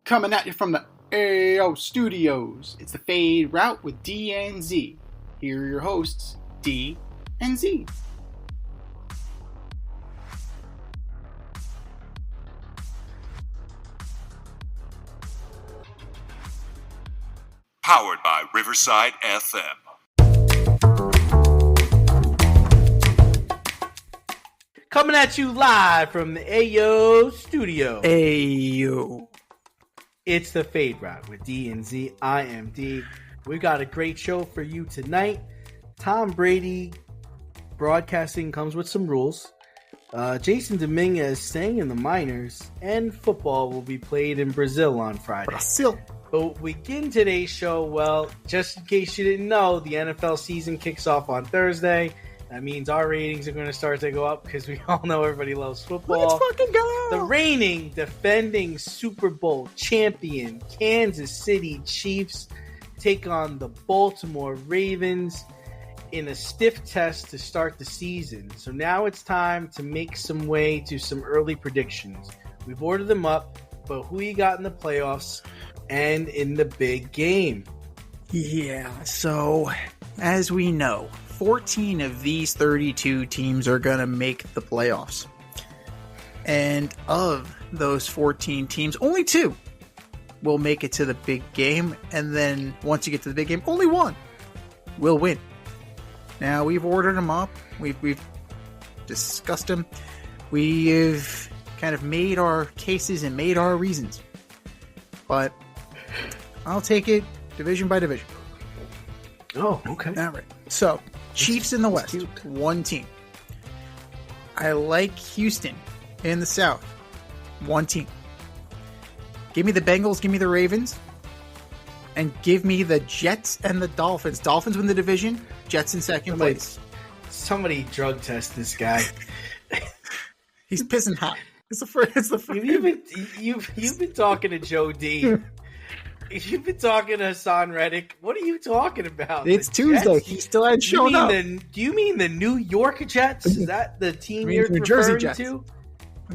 Coming at you from the Ep2 studios, it's the Fade Route with D and Z. Here are your hosts, D and Z. Powered by Riverside FM. Coming at you live from the Ayo studio. Ayo. It's the Fade Route with D and Z. I am D. We got a great show for you tonight. Tom Brady broadcasting comes with some rules. Jasson Dominguez staying in the minors, and football will be played in Brazil on Friday. Brazil. But we begin today's show, well, just in case you didn't know, the NFL season kicks off on Thursday. That means our ratings are going to start to go up because we all know everybody loves football. Let's fucking go! The reigning, defending Super Bowl champion Kansas City Chiefs take on the Baltimore Ravens in a stiff test to start the season. So now it's time to make some way to some early predictions. We've ordered them up, but who you got in the playoffs and in the big game? Yeah, so as we know, 14 of these 32 teams are going to make the playoffs. And of those 14 teams, only 2 will make it to the big game. And then once you get to the big game, only 1 will win. Now, we've ordered them up. We've discussed them. We've kind of made our cases and made our reasons. But I'll take it division by division. Oh, okay. All right. So, Chiefs in the West, 1 team. I like Houston in the South, 1 team. Give me the Bengals, give me the Ravens, and give me the Jets and the Dolphins. Dolphins win the division, Jets in second place. Somebody drug test this guy. He's pissing hot. It's the first. You've been talking to Joe D. You've been talking to Hassan Reddick. What are you talking about? It's Tuesday. He still hadn't shown up. Do you mean the New York Jets? Is that the team you're New Jersey referring Jets. to?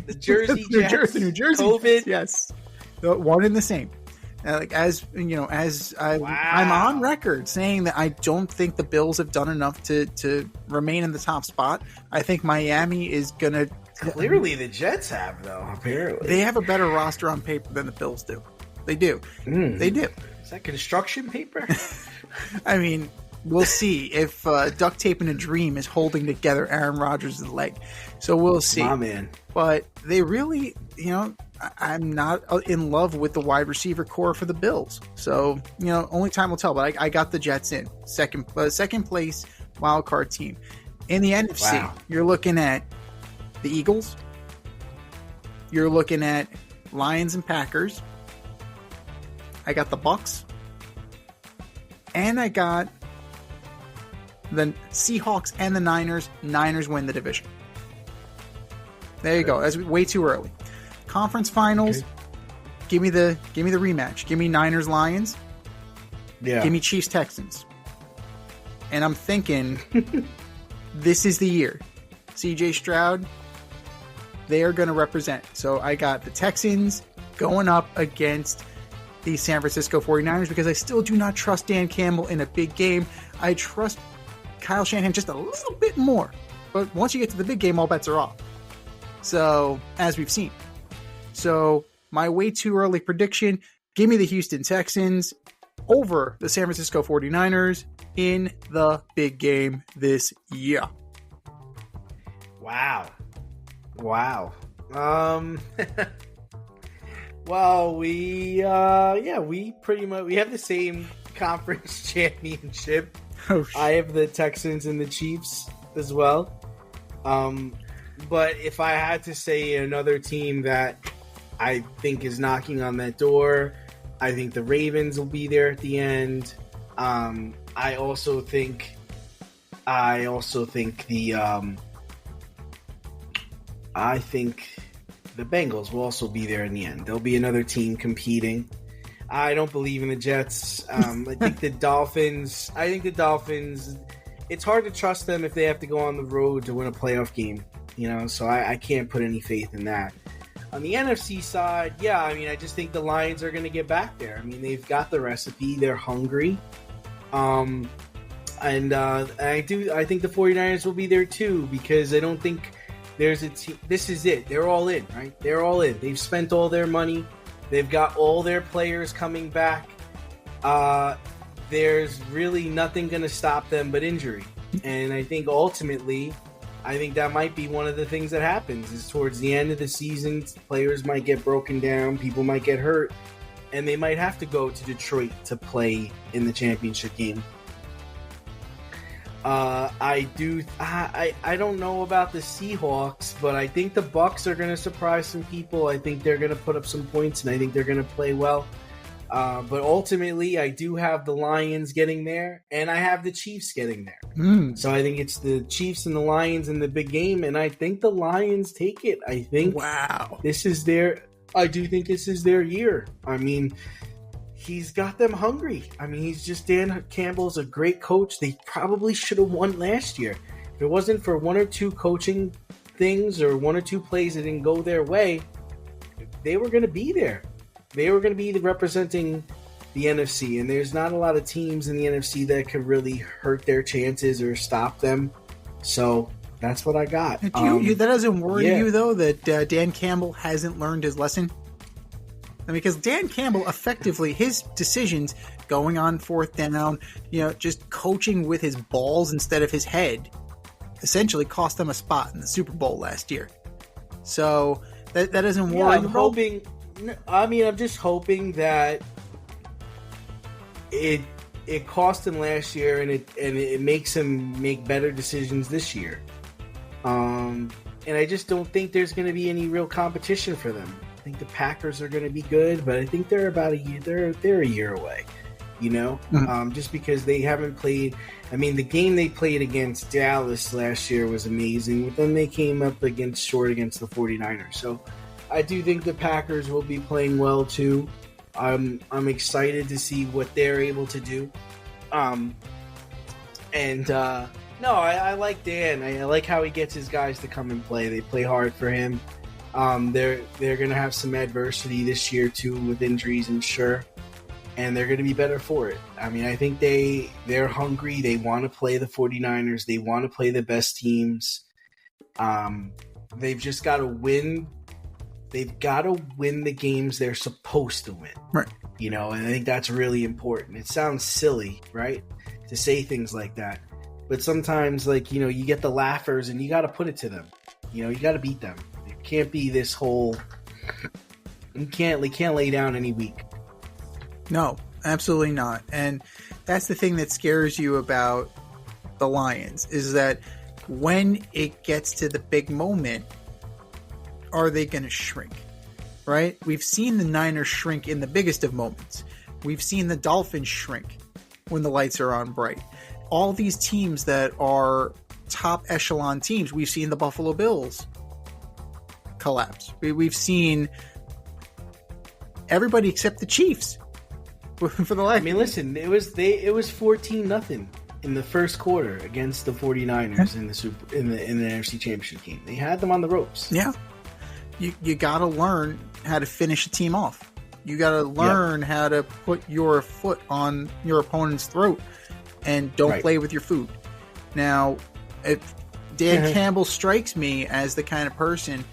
The Jersey Jets. New Jersey. COVID. Yes, one and the same. I'm on record saying that I don't think the Bills have done enough to remain in the top spot. I think Miami is gonna. Clearly, the Jets have though. Apparently, they have a better roster on paper than the Bills do. They do. They do. Is that construction paper? I mean, we'll see if duct tape in a dream is holding together Aaron Rodgers' leg. So we'll see. My man. But they really, I'm not in love with the wide receiver core for the Bills. So, only time will tell. But I got the Jets in. Second place wild card team. In the NFC, You're looking at the Eagles. You're looking at Lions and Packers. I got the Bucks, and I got the Seahawks and the Niners. Niners win the division. There you go. That's way too early. Conference finals. Okay. Give me the rematch. Give me Niners Lions. Yeah. Give me Chiefs Texans. And I'm thinking this is the year. CJ Stroud. They are going to represent. So I got the Texans going up against the San Francisco 49ers because I still do not trust Dan Campbell in a big game. I trust Kyle Shanahan just a little bit more. But once you get to the big game, all bets are off. So, as we've seen. So, my way too early prediction, give me the Houston Texans over the San Francisco 49ers in the big game this year. Wow. Well, we pretty much we have the same conference championship. Oh, I have the Texans and the Chiefs as well. But if I had to say another team that I think is knocking on that door, I think the Ravens will be there at the end. I also think the Bengals will also be there in the end. There'll be another team competing. I don't believe in the Jets. I think the Dolphins. It's hard to trust them if they have to go on the road to win a playoff game. So I can't put any faith in that. On the NFC side, yeah, I mean, I just think the Lions are going to get back there. I mean, they've got the recipe. They're hungry. And I think the 49ers will be there too, because I don't think there's a team. This is it. They're all in, right? They're all in. They've spent all their money. They've got all their players coming back. There's really nothing going to stop them but injury. And I think ultimately, that might be one of the things that happens is towards the end of the season, players might get broken down, people might get hurt, and they might have to go to Detroit to play in the championship game. I don't know about the Seahawks, but I think the Bucs are going to surprise some people. I think they're going to put up some points, and I think they're going to play well. But ultimately, I do have the Lions getting there, and I have the Chiefs getting there. So I think it's the Chiefs and the Lions in the big game, and I think the Lions take it. I think I do think this is their year. I mean, he's got them hungry. I mean, Dan Campbell's a great coach. They probably should have won last year. If it wasn't for one or two coaching things or one or two plays that didn't go their way, they were going to be there. They were going to be representing the NFC, and there's not a lot of teams in the NFC that could really hurt their chances or stop them. So that's what I got. That doesn't worry you, though, that Dan Campbell hasn't learned his lesson? I mean, because Dan Campbell, effectively, his decisions going on fourth down, just coaching with his balls instead of his head, essentially cost them a spot in the Super Bowl last year. So that doesn't worry. I'm just hoping that it cost him last year, and it makes him make better decisions this year. And I just don't think there's going to be any real competition for them. I think the Packers are going to be good, but I think they're about a year. They're a year away, just because they haven't played. I mean, the game they played against Dallas last year was amazing, but then they came up short against the 49ers. So I do think the Packers will be playing well too. I'm excited to see what they're able to do. I like Dan. I like how he gets his guys to come and play. They play hard for him. They're going to have some adversity this year too with injuries, I'm sure, and they're going to be better for it. I mean, I think they're hungry. They want to play the 49ers. They want to play the best teams. They've just got to win. They've got to win the games they're supposed to win. Right. And I think that's really important. It sounds silly, right, to say things like that. But sometimes, you get the laughers and you got to put it to them. You got to beat them. It can't be this whole, they can't lay down any week. No, absolutely not. And that's the thing that scares you about the Lions, is that when it gets to the big moment, are they going to shrink? Right? We've seen the Niners shrink in the biggest of moments. We've seen the Dolphins shrink when the lights are on bright. All these teams that are top echelon teams, we've seen the Buffalo Bills collapse. We've seen everybody except the Chiefs for the life. I mean, listen, it was 14-0 in the first quarter against the 49ers in the NFC Championship game. They had them on the ropes. Yeah. You got to learn how to finish a team off. You got to learn how to put your foot on your opponent's throat and don't play with your food. Now, if Dan Campbell strikes me as the kind of person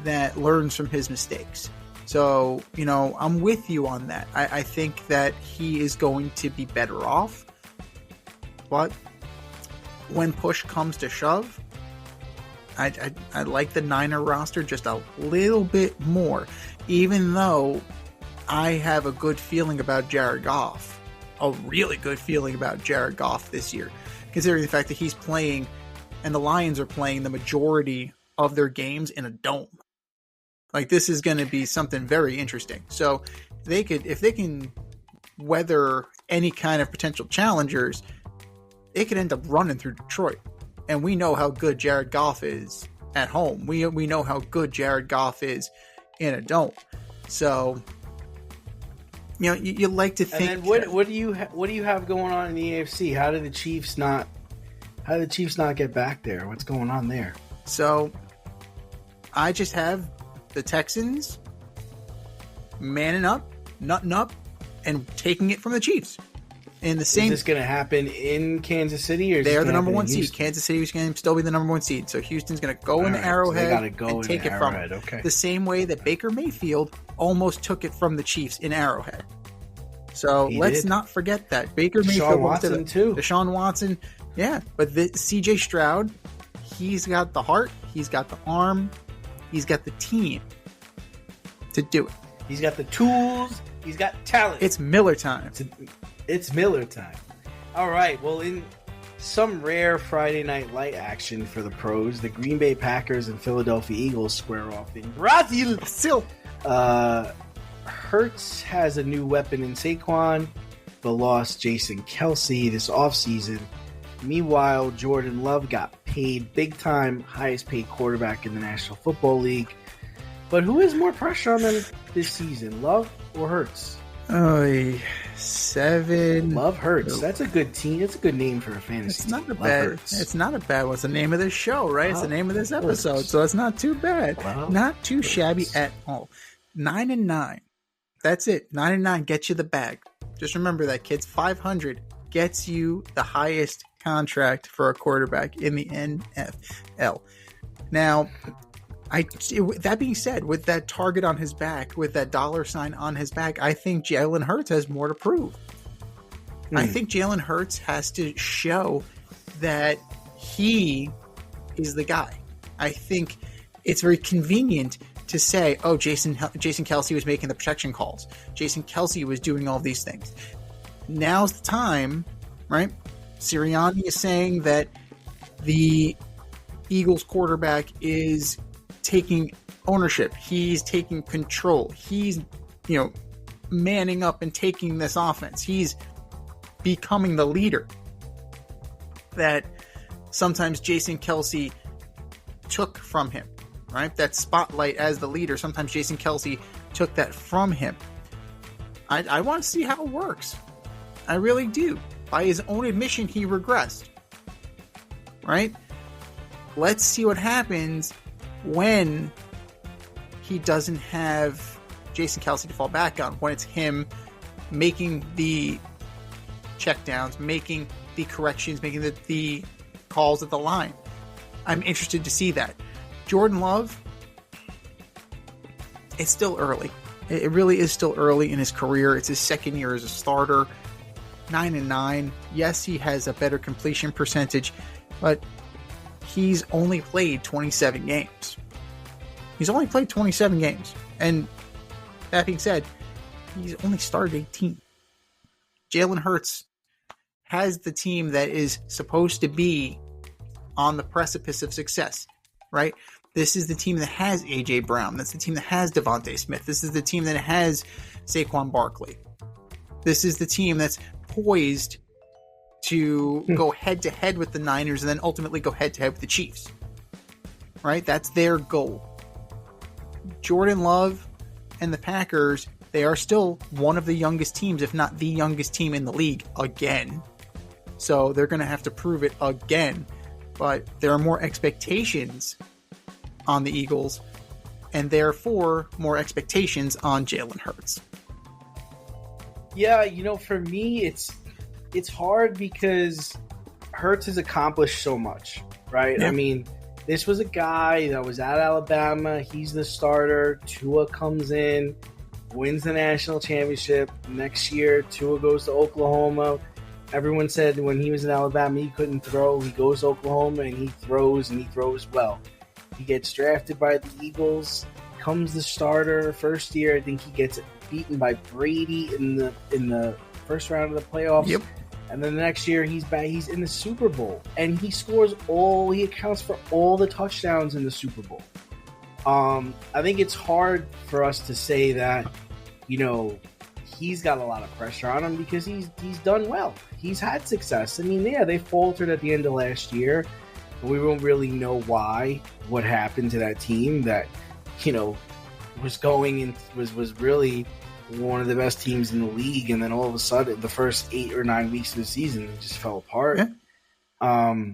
that learns from his mistakes. So, I'm with you on that. I think that he is going to be better off. But when push comes to shove, I like the Niner roster just a little bit more, even though I have a good feeling about Jared Goff, a really good feeling about Jared Goff this year, considering the fact that he's playing and the Lions are playing the majority of their games in a dome. This is going to be something very interesting. So if they can weather any kind of potential challengers, it could end up running through Detroit. And we know how good Jared Goff is at home. We know how good Jared Goff is in a dome. So, you like to think. And then what do you have going on in the AFC? How did the Chiefs not get back there? What's going on there? So, I just have the Texans manning up, nutting up, and taking it from the Chiefs. In the same, is this going to happen in Kansas City, or is they're the number one seed? Kansas City is going to still be the number one seed. So Houston's going to go in the Arrowhead and take it from them. Okay. The same way that Baker Mayfield almost took it from the Chiefs in Arrowhead. So let's not forget that. Baker Mayfield, Watson too. Deshaun Watson, yeah. But CJ Stroud, he's got the heart, he's got the arm, he's got the team to do it. He's got the tools, he's got talent. It's Miller time. It's Miller time. All right. Well, in some rare Friday night light action for the pros, the Green Bay Packers and Philadelphia Eagles square off in Brazil. Hurts has a new weapon in Saquon, but lost Jason Kelsey this offseason. Meanwhile, Jordan Love got paid big time, highest paid quarterback in the National Football League. But who has more pressure on them this season, Love or Hurts? Oh, 7. Love Hurts. That's a good team. That's a good name for a fantasy team. It's not a bad one. It's the name of this show, right? It's the name of this episode, so it's not too bad. Not too shabby at all. 9-9. That's it. 9-9 gets you the bag. Just remember that, kids. 500 gets you the highest contract for a quarterback in the NFL. Now, that being said, with that target on his back, with that $sign on his back, I think Jalen Hurts has more to prove. I think Jalen Hurts has to show that he is the guy. I think it's very convenient to say, oh, Jason Kelsey was making the protection calls. Jason Kelsey was doing all these things. Now's the time, right? Sirianni is saying that the Eagles quarterback is taking ownership. He's taking control. He's, manning up and taking this offense. He's becoming the leader that sometimes Jason Kelsey took from him, right? That spotlight as the leader, sometimes Jason Kelsey took that from him. I want to see how it works. I really do. By his own admission, he regressed, right? Let's see what happens when he doesn't have Jason Kelsey to fall back on, when it's him making the checkdowns, making the corrections, making the calls at the line. I'm interested to see that. Jordan Love, it's still early. It really is still early in his career. It's his second year as a starter. 9-9. Yes, he has a better completion percentage, but he's only played 27 games. He's only played 27 games. And that being said, he's only started 18. Jalen Hurts has the team that is supposed to be on the precipice of success, right? This is the team that has A.J. Brown. That's the team that has Devontae Smith. This is the team that has Saquon Barkley. This is the team that's poised to go head-to-head with the Niners and then ultimately go head-to-head with the Chiefs. Right? That's their goal. Jordan Love and the Packers, they are still one of the youngest teams, if not the youngest team in the league again. So they're going to have to prove it again. But there are more expectations on the Eagles, and therefore more expectations on Jalen Hurts. Yeah, for me, it's hard because Hurts has accomplished so much, right? Yeah. I mean, this was a guy that was at Alabama. He's the starter. Tua comes in, wins the national championship. Next year, Tua goes to Oklahoma. Everyone said when he was in Alabama, he couldn't throw. He goes to Oklahoma, and he throws well. He gets drafted by the Eagles, comes the starter first year. I think he gets beaten by Brady in the first round of the playoffs. Yep. And then the next year he's back. He's in the Super Bowl, and he accounts for all the touchdowns in the Super Bowl. I think it's hard for us to say that, he's got a lot of pressure on him because he's done well. He's had success. I mean, yeah, they faltered at the end of last year. We won't really know what happened to that team that, was going and was really one of the best teams in the league. And then all of a sudden, the first 8 or 9 weeks of the season, it just fell apart. Yeah.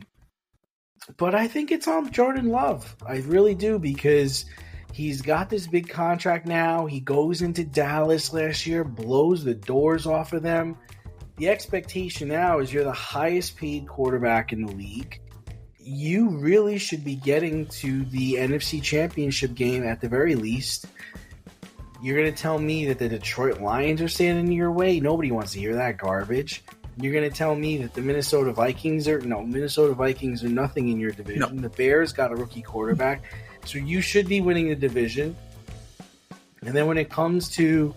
But I think it's on Jordan Love. I really do, because He's got this big contract now. He goes into Dallas last year, blows the doors off of them. The expectation now is you're the highest paid quarterback in the league. You really should be getting to the NFC Championship game at the very least. You're going to tell me that the Detroit Lions are standing in your way? Nobody wants to hear that garbage. You're going to tell me that the Minnesota Vikings are nothing in your division. No. The Bears got a rookie quarterback. So you should be winning the division. And then when it comes to,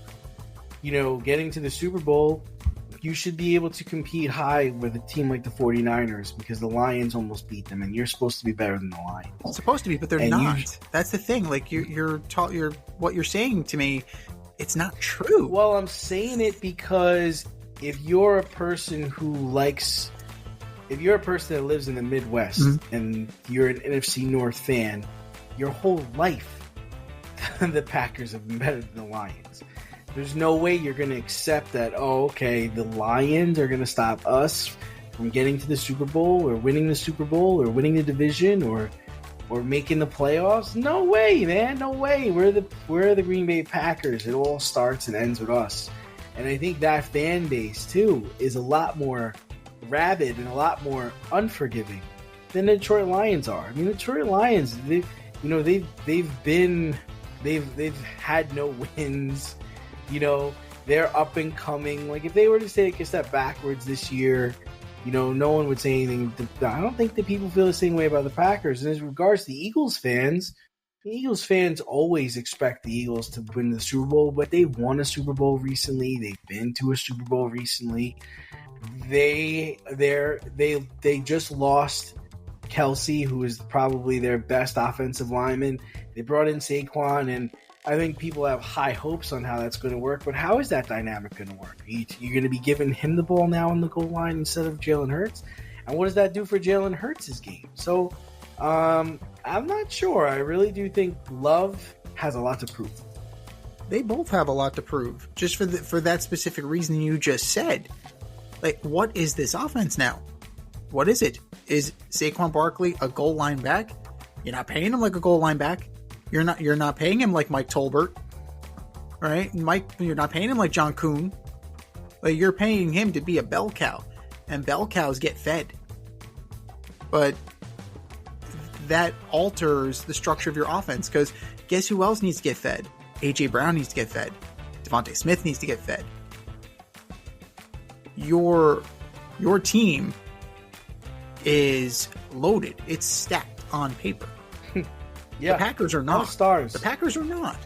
getting to the Super Bowl, you should be able to compete high with a team like the 49ers because the Lions almost beat them, and you're supposed to be better than the Lions. Supposed to be, but they're not. That's the thing. Like you're what you're saying to me, it's not true. Well, I'm saying it because if you're a person that lives in the Midwest and you're an NFC North fan, your whole life the Packers have been better than the Lions. There's no way you're going to accept that, the Lions are going to stop us from getting to the Super Bowl or winning the Super Bowl or winning the division or making the playoffs. No way, man. No way. We're the Green Bay Packers. It all starts and ends with us. And I think that fan base, too, is a lot more rabid and a lot more unforgiving than the Detroit Lions are. I mean, the Detroit Lions, they've had no wins. They're up and coming. Like, if they were to take a step backwards this year, no one would say anything. I don't think that people feel the same way about the Packers. And as regards to the Eagles fans always expect the Eagles to win the Super Bowl, but they've won a Super Bowl recently. They've been to a Super Bowl recently. They just lost Kelsey, who is probably their best offensive lineman. They brought in Saquon, and I think people have high hopes on how that's going to work, but how is that dynamic going to work? You're going to be giving him the ball now on the goal line instead of Jalen Hurts? And what does that do for Jalen Hurts' game? So, I'm not sure. I really do think Love has a lot to prove. They both have a lot to prove, just for that specific reason you just said. Like, what is this offense now? What is it? Is Saquon Barkley a goal line back? You're not paying him like a goal line back. You're not paying him like Mike Tolbert, right? You're not paying him like John Kuhn. Like, you're paying him to be a bell cow, and bell cows get fed. But that alters the structure of your offense, because guess who else needs to get fed? A.J. Brown needs to get fed. Devontae Smith needs to get fed. Your team is loaded. It's stacked on paper. Yeah, the Packers are not. No stars. The Packers are not.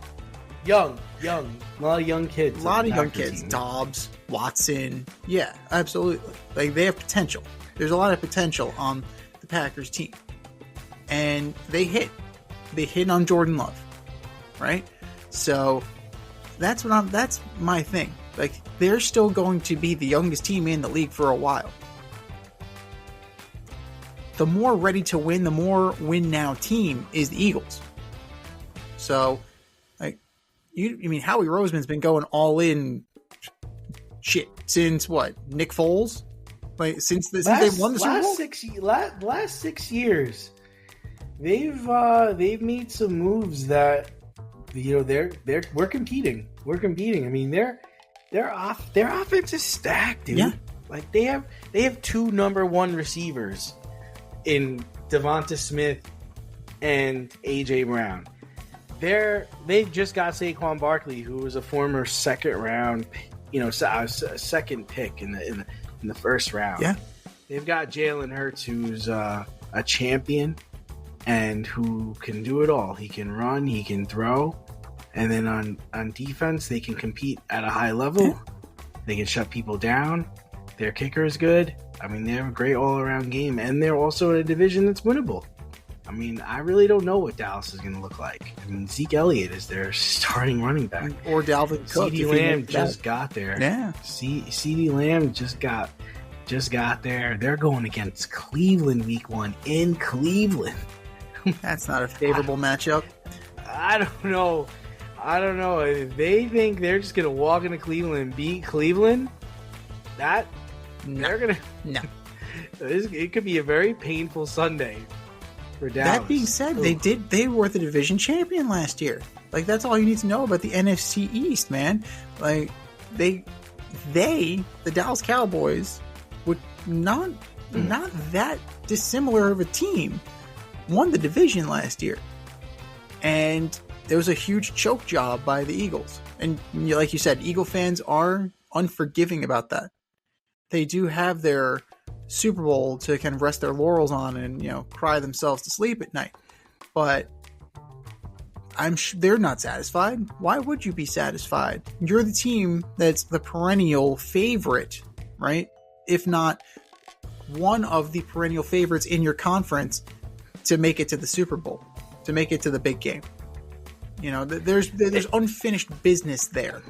Young. A lot of young kids. A lot of young kids. Team. Dobbs, Watson. Yeah, absolutely. Like, they have potential. There's a lot of potential on the Packers team. And they hit. They hit on Jordan Love. Right? So that's my thing. Like, they're still going to be the youngest team in the league for a while. The more ready to win, the more win now team is the Eagles. So, like, Howie Roseman's been going all in since what? Nick Foles? Like, since they won the Super Bowl? Last 6 years, they've made some moves that we're competing. We're competing. I mean, their offense is stacked, dude. Yeah. Like, they have two number one receivers in Devonta Smith and A.J. Brown. They've just got Saquon Barkley, who was a former second pick in the first round. Yeah. They've got Jalen Hurts, who's a champion and who can do it all. He can run, he can throw, and then on defense, they can compete at a high level. Yeah. They can shut people down. Their kicker is good. I mean, they have a great all-around game, and they're also in a division that's winnable. I mean, I really don't know what Dallas is going to look like. I mean, Zeke Elliott is their starting running back. Or Dalvin Cook. CeeDee Lamb just got there. Yeah. CeeDee Lamb just got there. They're going against Cleveland week 1 in Cleveland. That's not a favorable matchup. I don't know. If they think they're just going to walk into Cleveland and beat Cleveland, they're going to... No. It could be a very painful Sunday for Dallas. That being said, they were the division champion last year. Like, that's all you need to know about the NFC East, man. Like, the Dallas Cowboys, would not that dissimilar of a team, won the division last year. And there was a huge choke job by the Eagles. And like you said, Eagle fans are unforgiving about that. They do have their Super Bowl to kind of rest their laurels on and, cry themselves to sleep at night. But I'm sure they're not satisfied. Why would you be satisfied? You're the team that's the perennial favorite, right? If not one of the perennial favorites in your conference to make it to the Super Bowl, to make it to the big game. There's unfinished business there,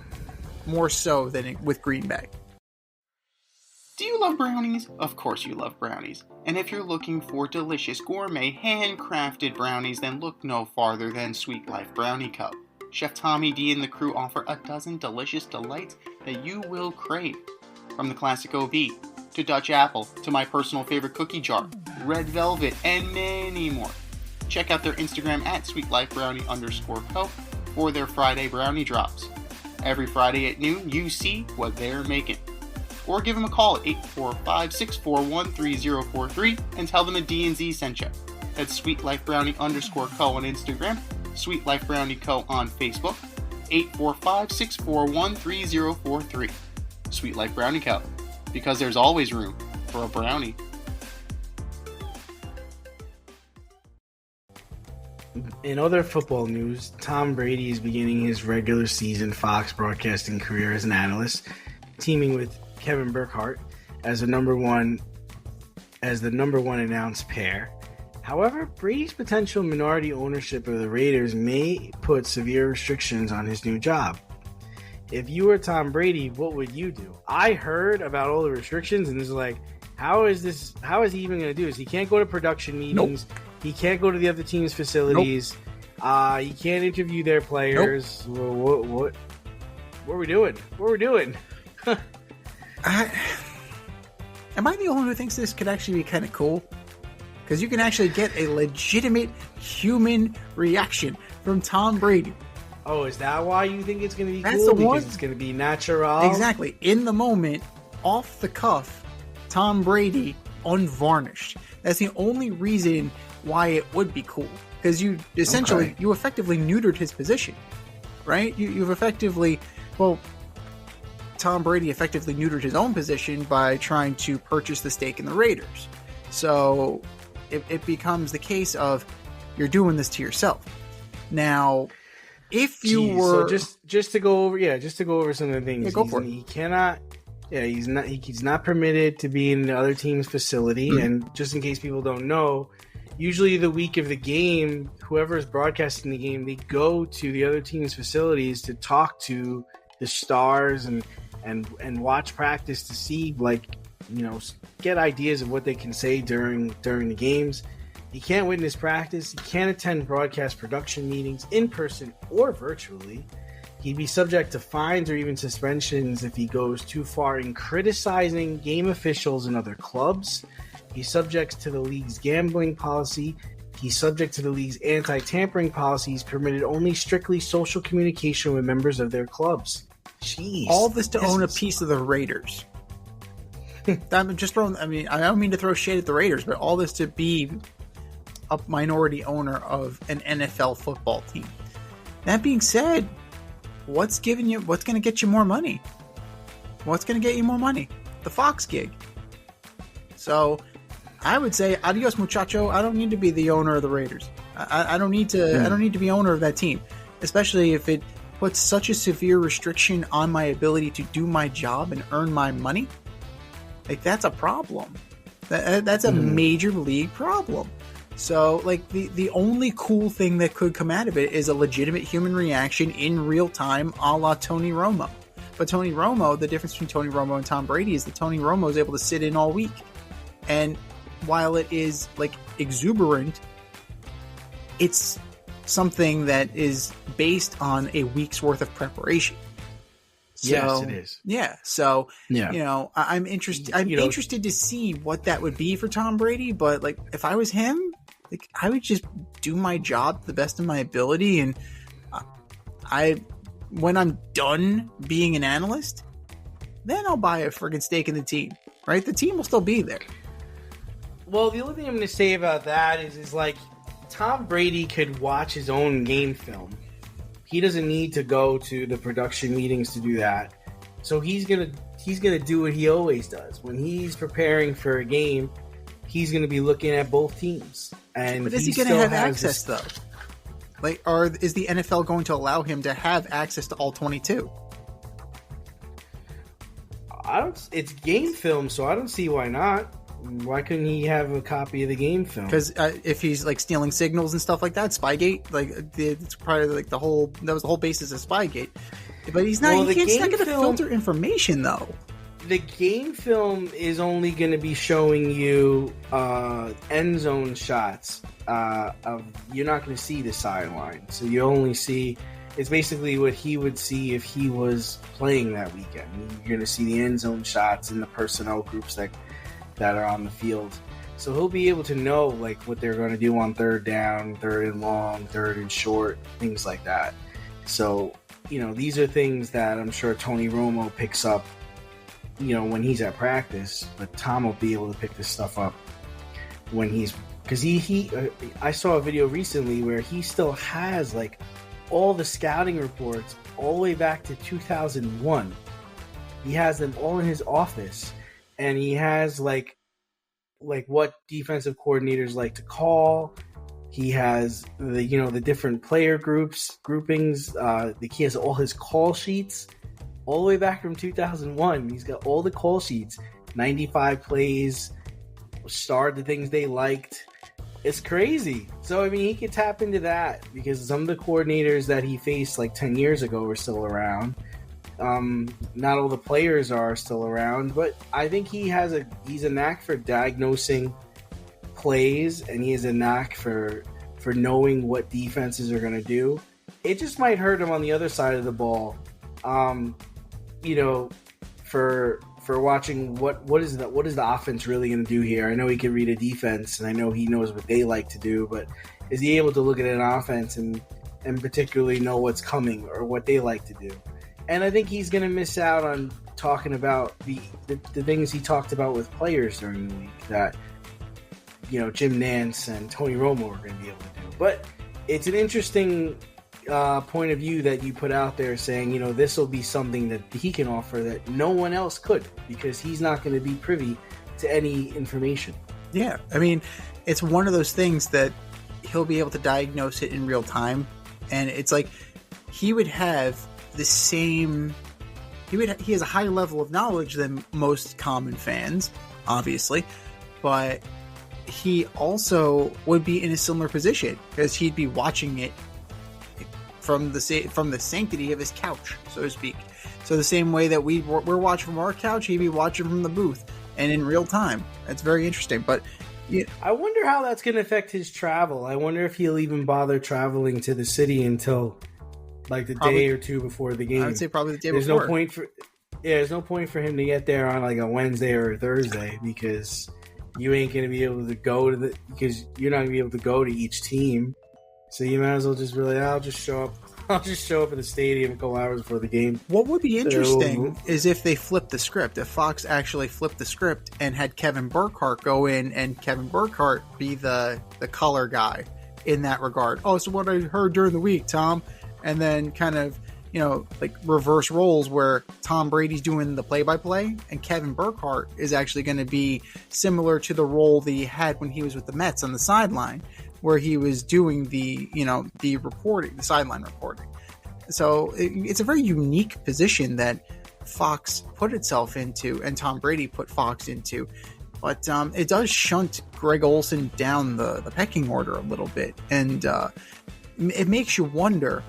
more so than with Green Bay. Do you love brownies? Of course you love brownies. And if you're looking for delicious gourmet handcrafted brownies, then look no farther than Sweet Life Brownie Co. Chef Tommy D and the crew offer a dozen delicious delights that you will crave. From the classic OB, to Dutch Apple, to my personal favorite cookie jar, Red Velvet, and many more. Check out their Instagram at sweetlifebrownie_co for their Friday brownie drops. Every Friday at noon, you see what they're making. Or give them a call at 845-641-3043 and tell them a D&Z sent you. That's sweetlifebrownie_co on Instagram, Sweet Life Brownie Co on Facebook, 845-641-3043. Sweet Life Brownie Co. Because there's always room for a brownie. In other football news, Tom Brady is beginning his regular season Fox broadcasting career as an analyst, teaming with Kevin Burkhardt as the number one announced pair. However, Brady's potential minority ownership of the Raiders may put severe restrictions on his new job. If you were Tom Brady, what would you do? I heard about all the restrictions, and this is like, how is he even going to do this? He can't go to production meetings. Nope. He can't go to the other team's facilities. Nope. He can't interview their players. Nope. What are we doing? What are we doing? Am I the only one who thinks this could actually be kind of cool? Because you can actually get a legitimate human reaction from Tom Brady. Oh, is that why you think it's going to be That's cool? The because one? It's going to be natural? Exactly. In the moment, off the cuff, Tom Brady, unvarnished. That's the only reason why it would be cool. Because you essentially, you effectively neutered his position. Right? You've effectively, Tom Brady effectively neutered his own position by trying to purchase the stake in the Raiders. So it becomes the case of you're doing this to yourself. Now, if you were just to go over some of the things, go for it. He cannot. Yeah, he's not permitted to be in the other team's facility. Mm-hmm. And just in case people don't know, usually the week of the game, whoever is broadcasting the game, they go to the other team's facilities to talk to the stars and watch practice to see, get ideas of what they can say during the games. He can't witness practice. He can't attend broadcast production meetings in person or virtually. He'd be subject to fines or even suspensions if he goes too far in criticizing game officials and other clubs. He's subject to the league's gambling policy. He's subject to the league's anti-tampering policies, permitted only strictly social communication with members of their clubs. Jeez. All this to own a piece of the Raiders. I'm just throwing, I don't mean to throw shade at the Raiders, but all this to be a minority owner of an NFL football team. That being said, what's going to get you more money? What's going to get you more money? The Fox gig. So I would say, adios muchacho. I don't need to be the owner of the Raiders. I don't need to. I don't need to be owner of that team, especially if it puts such a severe restriction on my ability to do my job and earn my money. Like, that's a problem. That's a major league problem. So, the only cool thing that could come out of it is a legitimate human reaction in real time, a la Tony Romo. But Tony Romo, the difference between Tony Romo and Tom Brady is that Tony Romo is able to sit in all week. And while it is, exuberant, it's something that is based on a week's worth of preparation. So, yes, it is. Yeah. So, yeah. I'm interested. I'm interested to see what that would be for Tom Brady. But if I was him, Like, I would just do my job to the best of my ability, and when I'm done being an analyst, then I'll buy a friggin' stake in the team, right? The team will still be there. Well, the only thing I'm going to say about that is like, Tom Brady could watch his own game film. He doesn't need to go to the production meetings to do that. So he's gonna do what he always does. When he's preparing for a game, he's gonna be looking at both teams. But is he gonna have access though? Like, or is the NFL going to allow him to have access to all 22? It's game film, so I don't see why not. Why couldn't he have a copy of the game film? Because if he's like stealing signals and stuff like that, Spygate, like it's probably like that was the whole basis of Spygate. But he's not. Well, he's not going to filter information though. The game film is only going to be showing you end zone shots. You're not going to see the sideline, so you only see. It's basically what he would see if he was playing that weekend. You're going to see the end zone shots and the personnel groups that are on the field. So he'll be able to know like what they're going to do on third down, third and long, third and short, things like that. So, these are things that I'm sure Tony Romo picks up, when he's at practice, but Tom will be able to pick this stuff up when because I saw a video recently where he still has like all the scouting reports all the way back to 2001. He has them all in his office. And he has like what defensive coordinators like to call. He has the different player groupings. He has all his call sheets all the way back from 2001. He's got all the call sheets, 95 plays, starred the things they liked. It's crazy. So I mean, he could tap into that because some of the coordinators that he faced like 10 years ago are still around. Not all the players are still around, but I think he's a knack for diagnosing plays, and he has a knack for knowing what defenses are going to do. It just might hurt him on the other side of the ball, for watching what is the offense really going to do here. I know he can read a defense, and I know he knows what they like to do, but is he able to look at an offense and particularly know what's coming or what they like to do? And I think he's going to miss out on talking about the things he talked about with players during the week that, Jim Nance and Tony Romo are going to be able to do. But it's an interesting point of view that you put out there saying, this will be something that he can offer that no one else could because he's not going to be privy to any information. Yeah. I mean, it's one of those things that he'll be able to diagnose it in real time. And it's like he would have the same he has a higher level of knowledge than most common fans, obviously, but he also would be in a similar position because he'd be watching it from the sanctity of his couch, so to speak. So the same way that we're watching from our couch, he'd be watching from the booth and in real time. That's very interesting. But I wonder how that's going to affect his travel. I wonder if he'll even bother traveling to the city until like the day or two before the game. I would say probably the day before. There's no point for him to get there on like a Wednesday or a Thursday because you ain't going to be able to go to because you're not going to be able to go to each team. So you might as well just really, I'll just show up at the stadium a couple hours before the game. What would be interesting is if they flipped the script, if Fox actually flipped the script and had Kevin Burkhardt go in and Kevin Burkhardt be the color guy in that regard. Oh, so what I heard during the week, Tom, and then kind of, like reverse roles where Tom Brady's doing the play-by-play and Kevin Burkhardt is actually going to be similar to the role that he had when he was with the Mets on the sideline, where he was doing the reporting, the sideline reporting. So it's a very unique position that Fox put itself into and Tom Brady put Fox into. But it does shunt Greg Olsen down the pecking order a little bit. And it makes you wonder,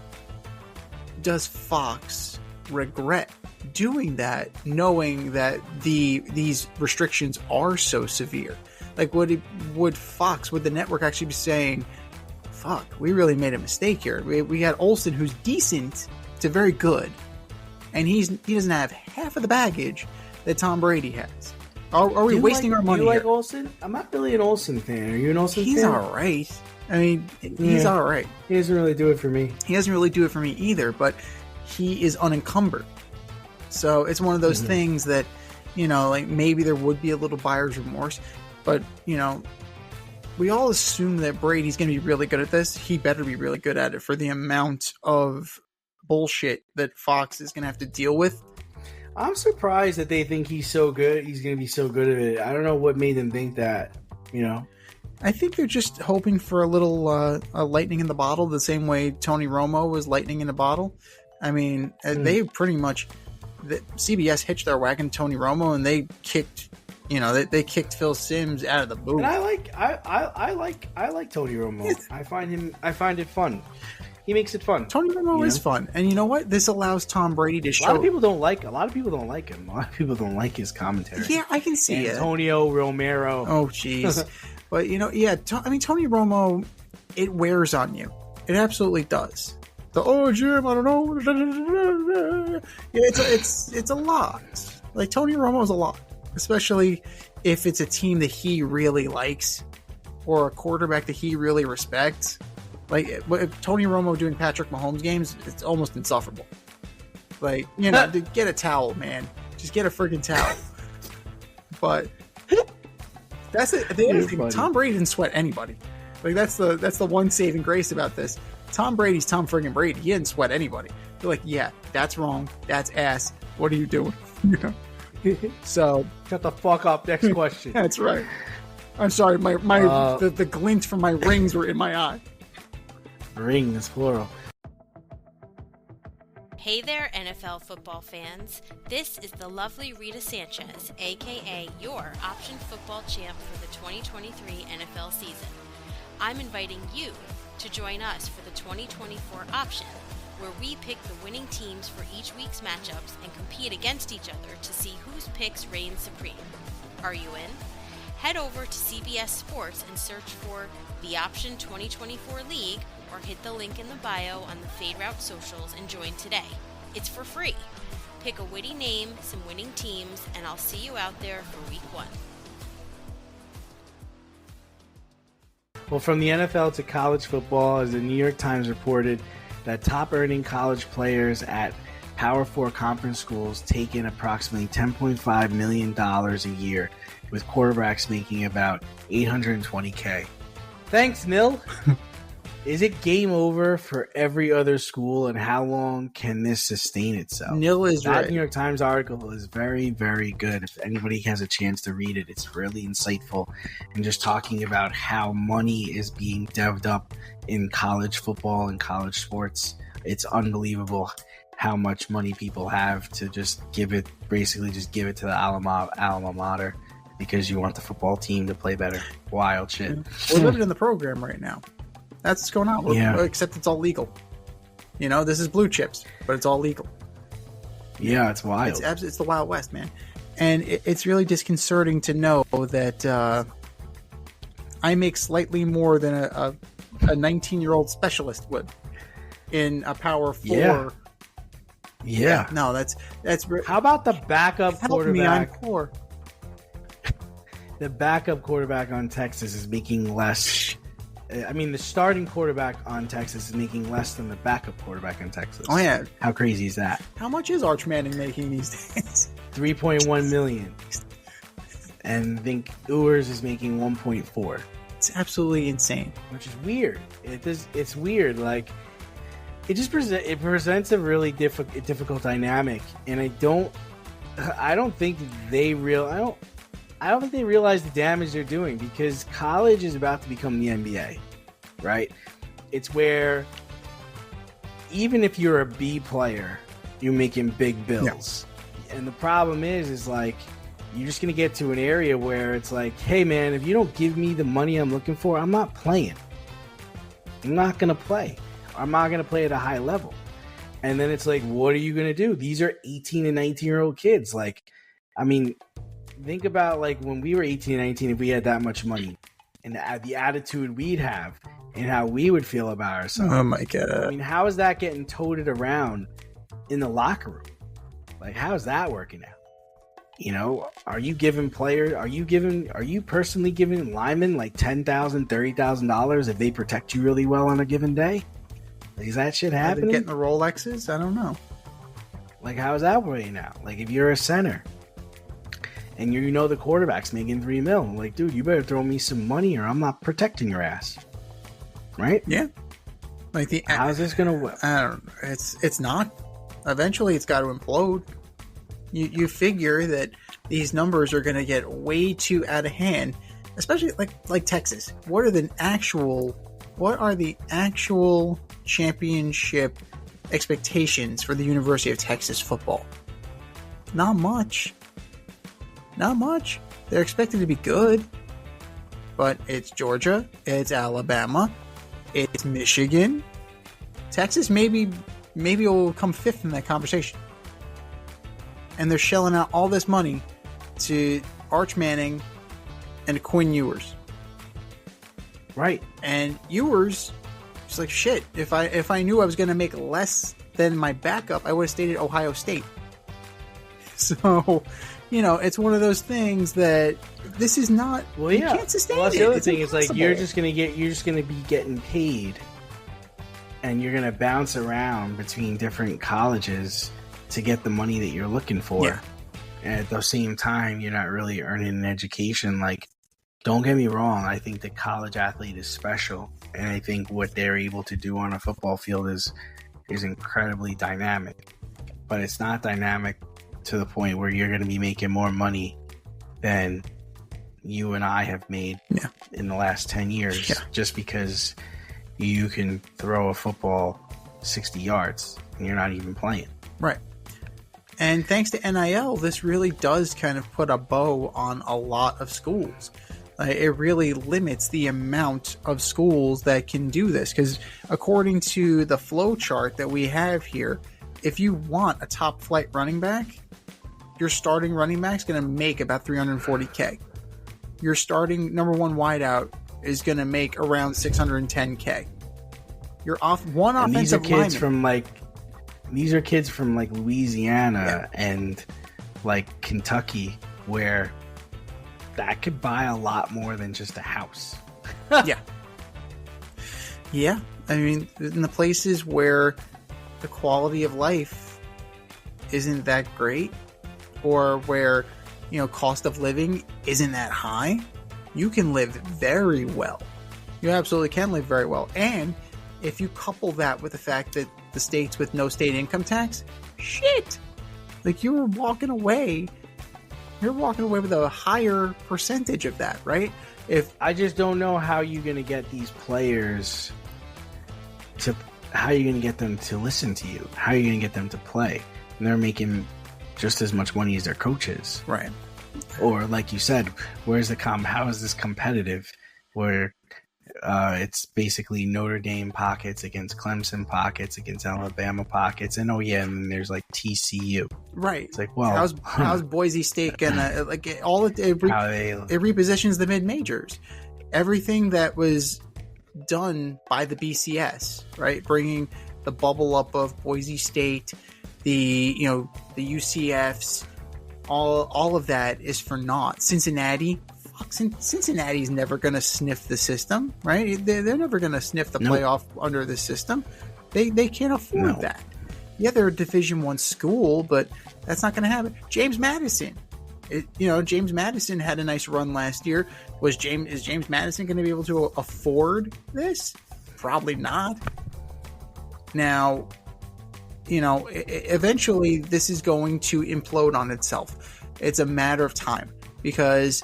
does Fox regret doing that, knowing that these restrictions are so severe? Like, would the network actually be saying, fuck, we really made a mistake here. We had Olsen, who's decent to very good, and he doesn't have half of the baggage that Tom Brady has. Are we wasting our money? Do you like here? Olsen? I'm not really an Olsen fan. Are you an Olsen fan? He's all right. I mean, he's all right. He doesn't really do it for me. He doesn't really do it for me either, but he is unencumbered. So it's one of those things that, like maybe there would be a little buyer's remorse, but, we all assume that Brady's going to be really good at this. He better be really good at it for the amount of bullshit that Fox is going to have to deal with. I'm surprised that they think he's so good. He's going to be so good at it. I don't know what made them think that, I think they're just hoping for a little lightning in the bottle, the same way Tony Romo was lightning in a bottle. I mean, they pretty much CBS hitched their wagon to Tony Romo, and they kicked, they kicked Phil Simms out of the booth. And I like Tony Romo. I find it fun. He makes it fun. Tony Romo is fun, and you know what? This allows Tom Brady to show. A lot of people don't like him. A lot of people don't like his commentary. Yeah, I can see it. Antonio Romero. Oh, jeez. But Tony Romo, it wears on you. It absolutely does. Jim, I don't know. Yeah, it's a lot. Like Tony Romo's a lot, especially if it's a team that he really likes or a quarterback that he really respects. Like if Tony Romo doing Patrick Mahomes games, it's almost insufferable. Like, get a towel, man. Just get a freaking towel. But that's it. The other thing, Tom Brady didn't sweat anybody. Like that's the one saving grace about this. Tom Brady's Tom friggin' Brady. He didn't sweat anybody. They're like, yeah, that's wrong. That's ass. What are you doing? So shut the fuck up. Next question. That's right. I'm sorry. The glint from my rings were in my eye. Rings, plural. Hey there, NFL football fans. This is the lovely Rita Sanchez, aka your option football champ for the 2023 NFL season. I'm inviting you to join us for the 2024 option, where we pick the winning teams for each week's matchups and compete against each other to see whose picks reign supreme. Are you in? Head over to CBS Sports and search for the Option 2024 League, or hit the link in the bio on the Fade Route socials and join today. It's for free. Pick a witty name, some winning teams, and I'll see you out there for week 1. Well, from the NFL to college football, as the New York Times reported that top-earning college players at Power 4 conference schools take in approximately $10.5 million a year, with quarterbacks making about $820K. Thanks, Nil. Is it game over for every other school, and how long can this sustain itself? Nil is right. That New York Times article is very, very good. If anybody has a chance to read it, it's really insightful and just talking about how money is being devved up in college football and college sports. It's unbelievable how much money people have to just give it to the alma mater because you want the football team to play better. Wild shit. We're living in the program right now. That's what's going on. Yeah. Except it's all legal. This is blue chips, but it's all legal. Yeah, it's wild. It's the Wild West, man. And it's really disconcerting to know that I make slightly more than a 19-year-old specialist would in a Power 4. Yeah. No, that's. How about the backup quarterback? Me, I'm poor. The backup quarterback on Texas is making less. I mean, the starting quarterback on Texas is making less than the backup quarterback on Texas. Oh, yeah. How crazy is that? How much is Arch Manning making these days? $3.1 million. And I think Ewers is making 1.4. It's absolutely insane. Which is weird. It's weird. Like, it just presents a really difficult dynamic. And I don't think they realize the damage they're doing, because college is about to become the NBA, right? It's where even if you're a B player, you're making big bills. Yeah. And the problem is like, you're just going to get to an area where it's like, hey man, if you don't give me the money I'm looking for, I'm not playing. I'm not going to play. I'm not going to play at a high level. And then it's like, what are you going to do? These are 18 and 19-year-old kids. Like, I mean, think about like when we were 18 and 19, if we had that much money and the attitude we'd have and how we would feel about ourselves. Oh my God. I mean, how is that getting toted around in the locker room? Like, how's that working out? Are you personally giving linemen like $10,000, $30,000 if they protect you really well on a given day? Is that shit happening? Getting the Rolexes? I don't know. Like, how is that working out? Like, if you're a center and the quarterback's making $3 million, like, dude, you better throw me some money or I'm not protecting your ass. Right? Yeah. Like, how's this gonna work? I don't know. It's not. Eventually, it's got to implode. You figure that these numbers are going to get way too out of hand, especially like Texas. What are the actual championship expectations for the University of Texas football? Not much. They're expected to be good, but it's Georgia, it's Alabama, it's Michigan. Texas maybe will come fifth in that conversation. And they're shelling out all this money to Arch Manning and Quinn Ewers. Right. And Ewers, it's like, shit, if I knew I was going to make less than my backup, I would have stayed at Ohio State. So, it's one of those things that this is not, you can't sustain that's it. The other it's thing impossible. is, like, you're just going to be getting paid and you're going to bounce around between different colleges to get the money that you're looking for. Yeah. And at the same time, you're not really earning an education. Like, don't get me wrong, I think the college athlete is special, and I think what they're able to do on a football field is incredibly dynamic. But it's not dynamic to the point where you're going to be making more money than you and I have made in the last 10 years just because you can throw a football 60 yards and you're not even playing. Right. And thanks to NIL, this really does kind of put a bow on a lot of schools. It really limits the amount of schools that can do this. Because according to the flow chart that we have here, if you want a top flight running back, your starting running back is going to make about $340K. Your starting number one wideout is going to make around $610K. Your one and offensive lineman. These are kids from like Louisiana and like Kentucky, where that could buy a lot more than just a house. Yeah. I mean, in the places where the quality of life isn't that great, or where, cost of living isn't that high, you can live very well. You absolutely can live very well. And if you couple that with the fact that the states with no state income tax, shit, like you're walking away with a higher percentage of that, right? If I just don't know how you're going to get these players how you're going to get them to listen to you, how you're going to get them to play. And they're making just as much money as their coaches. Right. Or like you said, how is this competitive where it's basically Notre Dame pockets against Clemson pockets against Alabama pockets, and and then there's like TCU. Right. It's like, well, how's Boise State gonna it repositions the mid majors. Everything that was done by the BCS, right? Bringing the bubble up of Boise State, the UCFs, all of that is for naught. Cincinnati's never going to sniff the system, right? They're never going to sniff the playoff under the system. They can't afford that. Yeah, they're a Division I school, but that's not going to happen. James Madison. James Madison had a nice run last year. Is James Madison going to be able to afford this? Probably not. Now, eventually this is going to implode on itself. It's a matter of time, because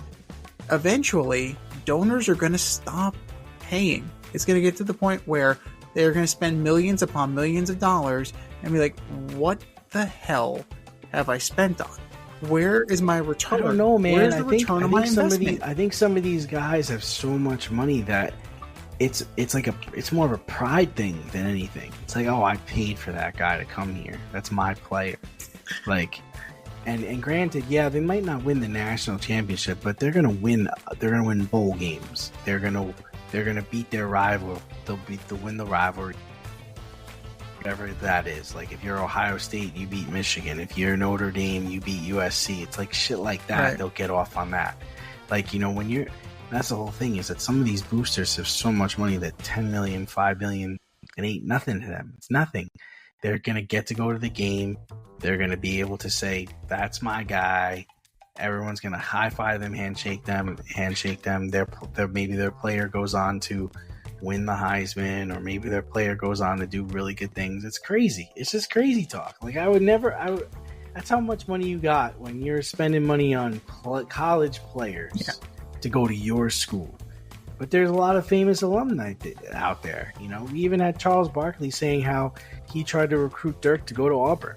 eventually donors are going to stop paying. It's going to get to the point where they're going to spend millions upon millions of dollars and be like, what the hell have I spent on? Where is my return? I don't know, man. Where's the return on my investment? I think some of these guys have so much money that it's more of a pride thing than anything. It's like, oh, I paid for that guy to come here. That's my player. Like, and granted, yeah, they might not win the national championship, but they're gonna win. They're gonna win bowl games. They're gonna beat their rival. They'll win the rivalry whatever that is. Like if you're Ohio State, you beat Michigan. If you're Notre Dame, you beat USC. It's like shit like that. Right. They'll get off on that. Like, you know, when you're, that's the whole thing, is that some of these boosters have so much money that 10 million, 5 million, it ain't nothing to them. It's nothing. They're going to get to go to the game. They're going to be able to say, that's my guy. Everyone's going to high-five them, handshake them. Maybe their player goes on to win the Heisman, or maybe their player goes on to do really good things. It's crazy. It's just crazy talk. Like, that's how much money you got when you're spending money on college players to go to your school. But there's a lot of famous alumni out there. You know, we even had Charles Barkley saying how he tried to recruit Dirk to go to Auburn.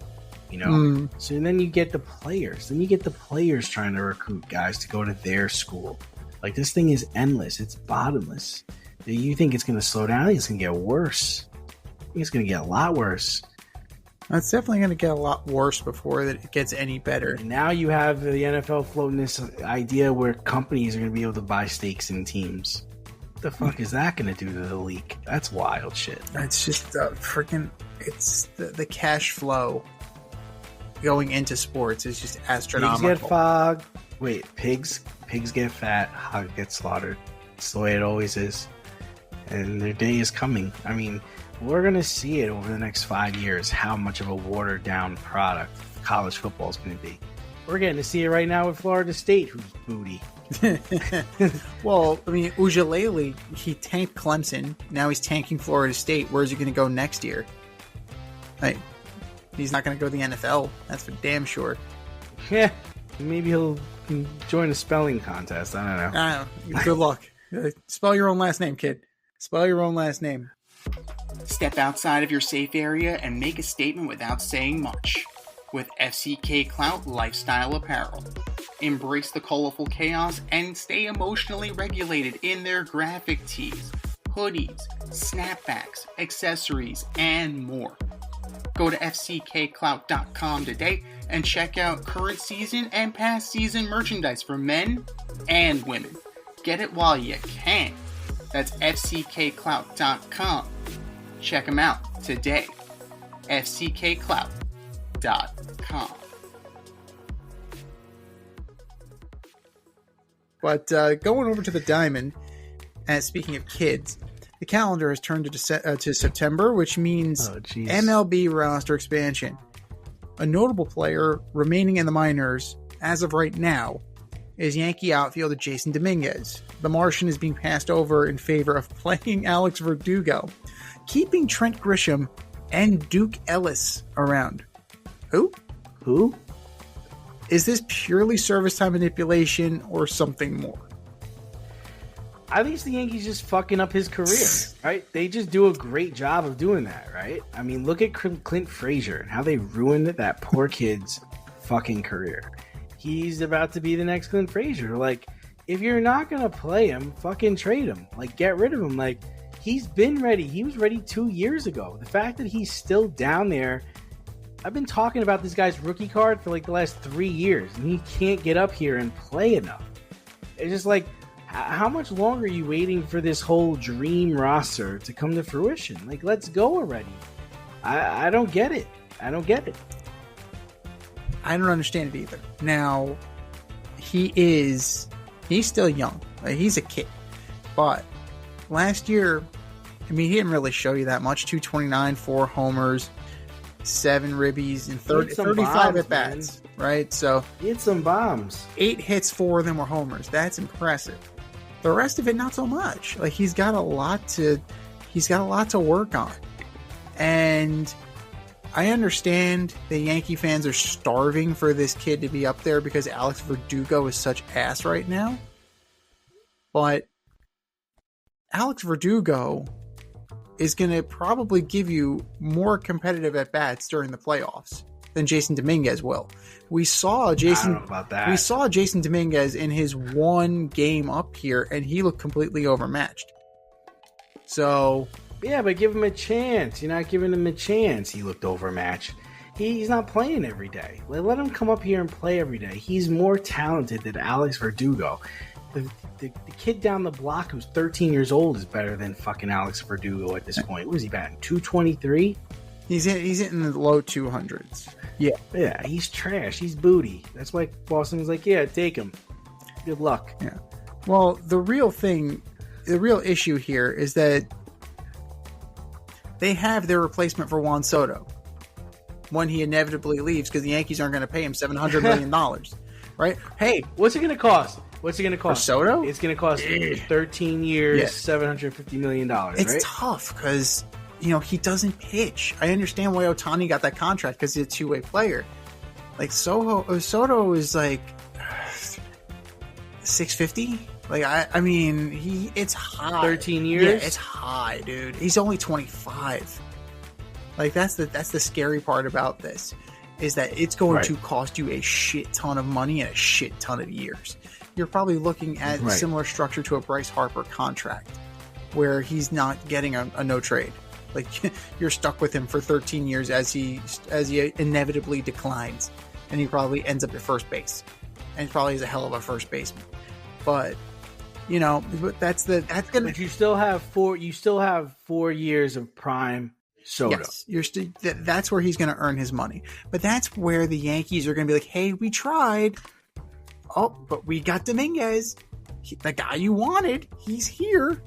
You know, so then you get the players. Then you get the players trying to recruit guys to go to their school. Like, this thing is endless. It's bottomless. You think it's going to slow down? I think it's going to get worse. I think it's going to get a lot worse. It's definitely going to get a lot worse before it gets any better. And now you have the NFL floating this idea where companies are going to be able to buy stakes in teams. What the fuck is that going to do to the league? That's wild shit. It's just it's the cash flow going into sports is just astronomical. Pigs get fogged. Wait, pigs get fat, hog gets slaughtered. It's the way it always is. And their day is coming. I mean, we're going to see it over the next 5 years, how much of a watered down product college football is going to be. We're getting to see it right now with Florida State, who's booty. Well, I mean, Ujalele, he tanked Clemson. Now he's tanking Florida State. Where's he going to go next year? Like, he's not going to go to the NFL. That's for damn sure. Yeah, maybe he'll join a spelling contest. I don't know. I don't know. Good luck. Spell your own last name, kid. Spell your own last name. Step outside of your safe area and make a statement without saying much with FCK Clout Lifestyle Apparel. Embrace the colorful chaos and stay emotionally regulated in their graphic tees, hoodies, snapbacks, accessories, and more. Go to fckclout.com today and check out current season and past season merchandise for men and women. Get it while you can. That's fckclout.com. Check them out today. fckclout.com. But going over to the Diamond, and speaking of kids, the calendar has turned to September, which means MLB roster expansion. A notable player remaining in the minors as of right now is Yankee outfielder Jasson Dominguez. The Martian is being passed over in favor of playing Alex Verdugo, keeping Trent Grisham and Duke Ellis around. Who? Is this purely service time manipulation or something more? I think it's the Yankees just fucking up his career, right? They just do a great job of doing that, right? I mean, look at Clint Frazier and how they ruined that poor kid's fucking career. He's about to be the next Clint Frazier. Like, if you're not going to play him, fucking trade him. Like, get rid of him. Like, he's been ready. He was ready 2 years ago. The fact that he's still down there, I've been talking about this guy's rookie card for like the last 3 years, and he can't get up here and play enough. It's just like, how much longer are you waiting for this whole dream roster to come to fruition? Like, let's go already. I don't get it. I don't understand it either. Now, he's still young. He's a kid. But last year, I mean, he didn't really show you that much. 229, 4 homers, 7 ribbies, and 35 at-bats. Right? So he hit some bombs. 8 hits, 4 of them were homers. That's impressive. The rest of it, not so much. Like, he's got a lot to work on. And I understand the Yankee fans are starving for this kid to be up there because Alex Verdugo is such ass right now. But Alex Verdugo is going to probably give you more competitive at-bats during the playoffs than Jasson Dominguez will. We saw Jasson Dominguez in his one game up here, and he looked completely overmatched. So yeah, but give him a chance. You're not giving him a chance. He looked overmatched. He's not playing every day. Let him come up here and play every day. He's more talented than Alex Verdugo. The kid down the block who's 13 years old is better than fucking Alex Verdugo at this point. What is he batting? 223? He's hitting the low 200s. Yeah, he's trash. He's booty. That's why Boston was like, yeah, take him. Good luck. Yeah. Well, the real issue here is that they have their replacement for Juan Soto when he inevitably leaves because the Yankees aren't going to pay him $700 million, right? Hey, what's it going to cost? What's it going to cost? For Soto? It's going to cost 13 years, $750 million, It's right? tough because, he doesn't pitch. I understand why Ohtani got that contract because he's a two-way player. Like, Soto is like 650. Like, I mean, it's high. 13 years? Yeah, it's high, dude. He's only 25. Like, that's the scary part about this, is that it's going to cost you a shit ton of money and a shit ton of years. You're probably looking at a similar structure to a Bryce Harper contract, where he's not getting a no trade. Like, you're stuck with him for 13 years as he inevitably declines, and he probably ends up at first base, and he probably is a hell of a first baseman. But that's gonna. But you still have 4 years of prime Soto. Yes, that's where he's going to earn his money. But that's where the Yankees are going to be like, hey, we tried. Oh, but we got Dominguez. The guy you wanted, he's here.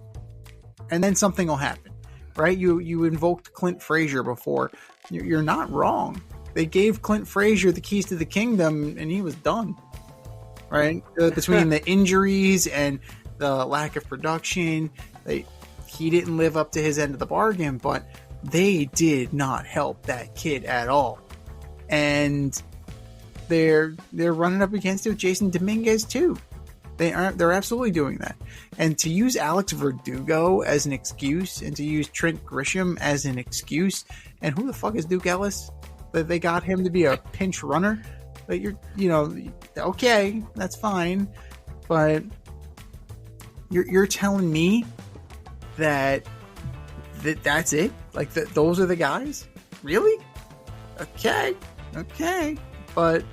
And then something will happen, right? You invoked Clint Frazier before. You're not wrong. They gave Clint Frazier the keys to the kingdom, and he was done, right? Between the injuries and the lack of production, he didn't live up to his end of the bargain, but they did not help that kid at all. And they're running up against it with Jasson Dominguez too. They're absolutely doing that. And to use Alex Verdugo as an excuse, and to use Trent Grisham as an excuse, and who the fuck is Duke Ellis? That they got him to be a pinch runner? Like, okay, that's fine, but you're telling me that that's it? Like, those are the guys? Really? Okay. But,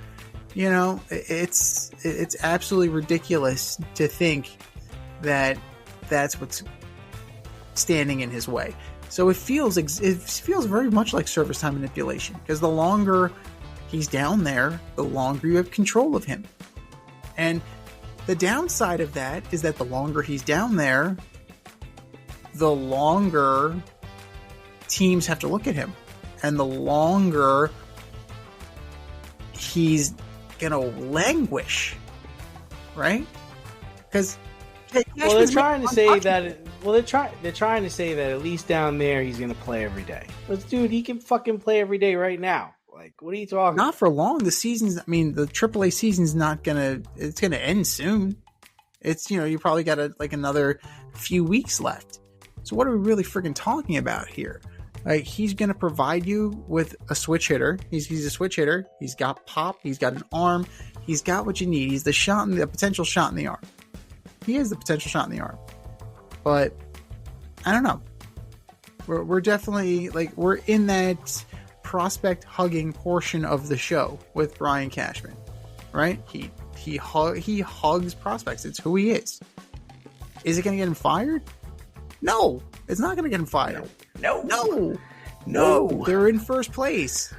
it's absolutely ridiculous to think that that's what's standing in his way. So it feels very much like service time manipulation, because the longer he's down there, the longer you have control of him. And the downside of that is that the longer he's down there, the longer teams have to look at him, and the longer he's gonna languish, right? Because they're trying to say that. They're trying to say that at least down there he's gonna play every day. But dude, he can fucking play every day right now. Like, what are you talking? Not for long. The season's. I mean, the AAA season's not gonna. It's gonna end soon. It's you probably got another few weeks left. So what are we really freaking talking about here? Like, he's going to provide you with a switch hitter. He's a switch hitter. He's got pop. He's got an arm. He's got what you need. He's the potential shot in the arm. He is the potential shot in the arm. But I don't know. We're definitely we're in that prospect hugging portion of the show with Brian Cashman, right? He hugs prospects. It's who he is. Is it going to get him fired? No, it's not going to get him fired. No. They're in first place.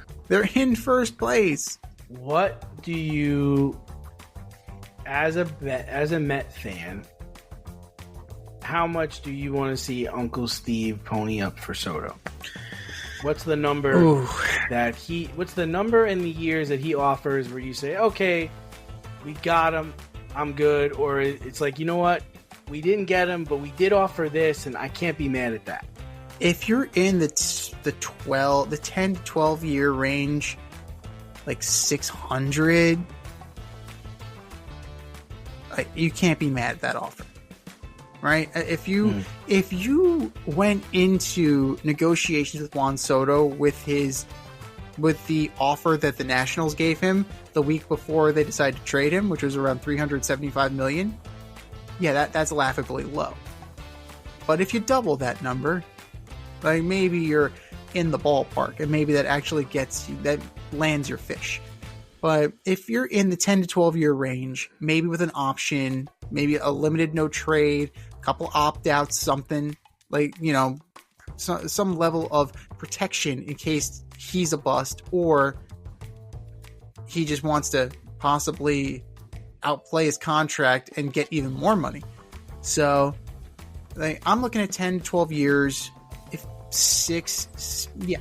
What do you, as a Met fan, how much do you want to see Uncle Steve pony up for Soto? What's the number what's the number in the years that he offers where you say, okay, we got him, I'm good? Or it's like, you know what? We didn't get him, but we did offer this, and I can't be mad at that. If you're in the 10 to 12 year range, like 600, you can't be mad at that offer, right? If you went into negotiations with Juan Soto with the offer that the Nationals gave him the week before they decided to trade him, which was around $375 million. Yeah, that's laughably low. But if you double that number, maybe you're in the ballpark, and maybe that actually that lands your fish. But if you're in the 10 to 12 year range, maybe with an option, maybe a limited no trade, a couple opt outs, something some level of protection in case he's a bust or he just wants to possibly outplay his contract and get even more money. So like, I'm looking at 10, 12 years. If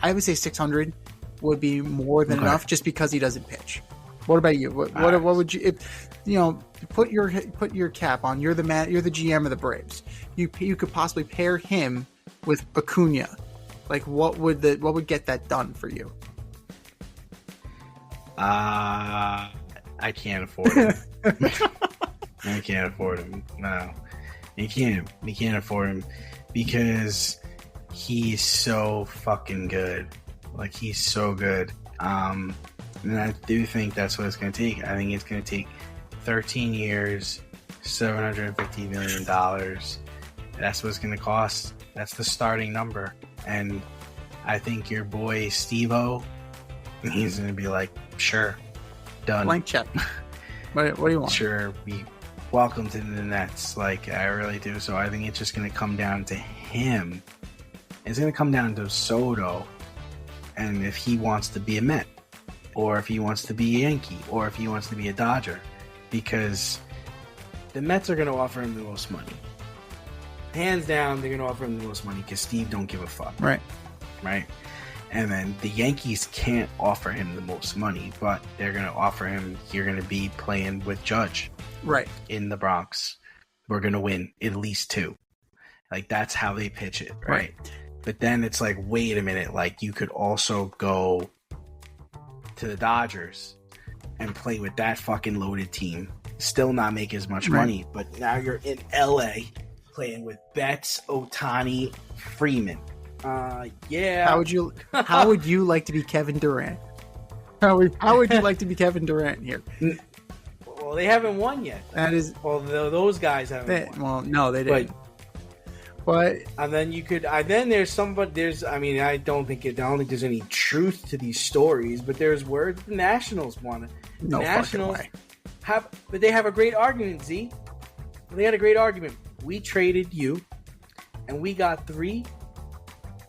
I would say 600 would be more than enough just because he doesn't pitch. What about you? What would you, if put your cap on? You're the man. You're the GM of the Braves. You could possibly pair him with Acuna. Like what would get that done for you? I can't afford him. I can't afford him. No, you can't. You can't afford him because he's so fucking good. Like he's so good. And I do think that's what it's going to take. I think it's going to take 13 years, $750 million. That's what it's going to cost. That's the starting number. And I think your boy Steve-O, he's going to be like, sure, done. Blank check. What do you want? Sure, welcome to the Nets. Like, I really do. So I think it's just going to come down to him. It's going to come down to Soto. And if he wants to be a Met, or if he wants to be a Yankee, or if he wants to be a Dodger, because the Mets are going to offer him the most money. Hands down, they're going to offer him the most money because Steve don't give a fuck. Right. And then the Yankees can't offer him the most money, but they're going to offer him, you're going to be playing with Judge. Right. In the Bronx. We're going to win at least 2. Like, that's how they pitch it, right? But then it's like, wait a minute, like, you could also go to the Dodgers and play with that fucking loaded team, still not make as much money, but now you're in LA playing with Betts, Ohtani, Freeman. Yeah. How would you like to be Kevin Durant? How would you like to be Kevin Durant here? Well, they haven't won yet. That is, well, those guys haven't won. Well, no, they didn't. But and then you could. Then there's somebody. There's. I mean, I don't think there's any truth to these stories. But there's word the Nationals won it. No Nationals fucking way. But they have a great argument. Z. They had a great argument. We traded you, and we got 3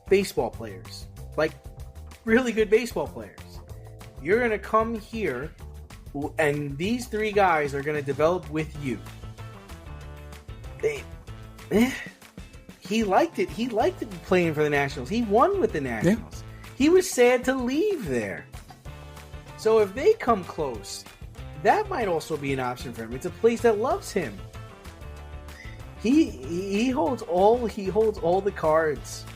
baseball players, like really good baseball players. You're gonna come here, and these 3 guys are gonna develop with you. He liked it. He liked it playing for the Nationals. He won with the Nationals. Yeah. He was sad to leave there. So if they come close, that might also be an option for him. It's a place that loves him. He holds all the cards.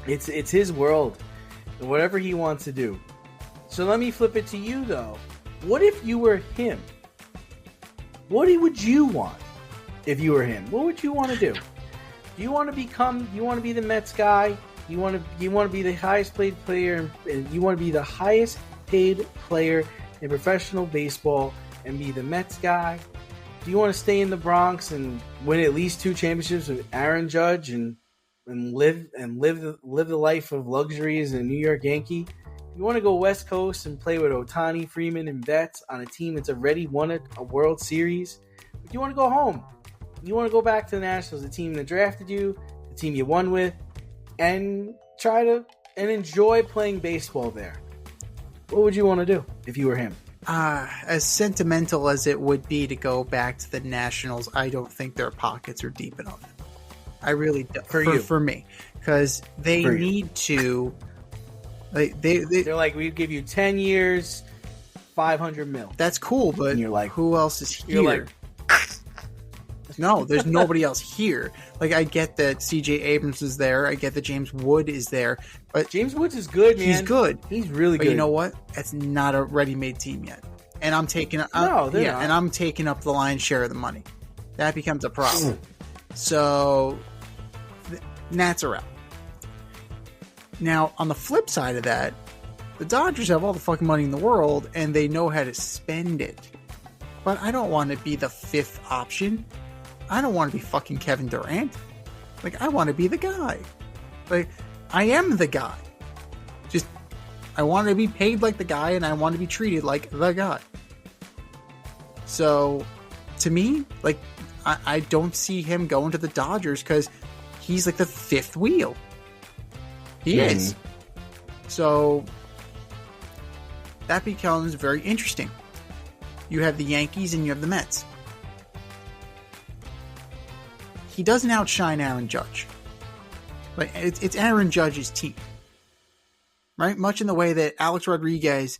It's his world, and whatever he wants to do. So let me flip it to you though. What if you were him? What would you want if you were him? What would you want to do? Do you want to be the Mets guy? You want to be the highest paid player, and you want to be the highest paid player in professional baseball and be the Mets guy? Do you want to stay in the Bronx and win at least 2 championships with Aaron Judge and live the life of luxury as a New York Yankee? You want to go West Coast and play with Ohtani, Freeman, and Betts on a team that's already won a World Series? But you want to go home. You want to go back to the Nationals, the team that drafted you, the team you won with, and enjoy playing baseball there. What would you want to do if you were him? As sentimental as it would be to go back to the Nationals, I don't think their pockets are deep enough. I really don't. For me, because they need to. They're like, we give you 10 years, $500 million. That's cool, but and you're like, who else is here? You're like, no, there's nobody else here. Like, I get that C.J. Abrams is there. I get that James Wood is there. But James Woods is good, man. He's good. He's really good. But you know what? It's not a ready-made team yet. And I'm taking up not. And I'm taking up the lion's share of the money. That becomes a problem. So Nats are out. Now, on the flip side of that, the Dodgers have all the fucking money in the world and they know how to spend it. But I don't want to be the 5th option. I don't want to be fucking Kevin Durant. Like, I want to be the guy. Like, I am the guy. Just, I want to be paid like the guy, and I want to be treated like the guy. So, to me, like, I don't see him going to the Dodgers because he's like the 5th wheel. He is. So that becomes very interesting. You have the Yankees and you have the Mets. He doesn't outshine Aaron Judge. Like it's Aaron Judge's team, right? Much in the way that Alex Rodriguez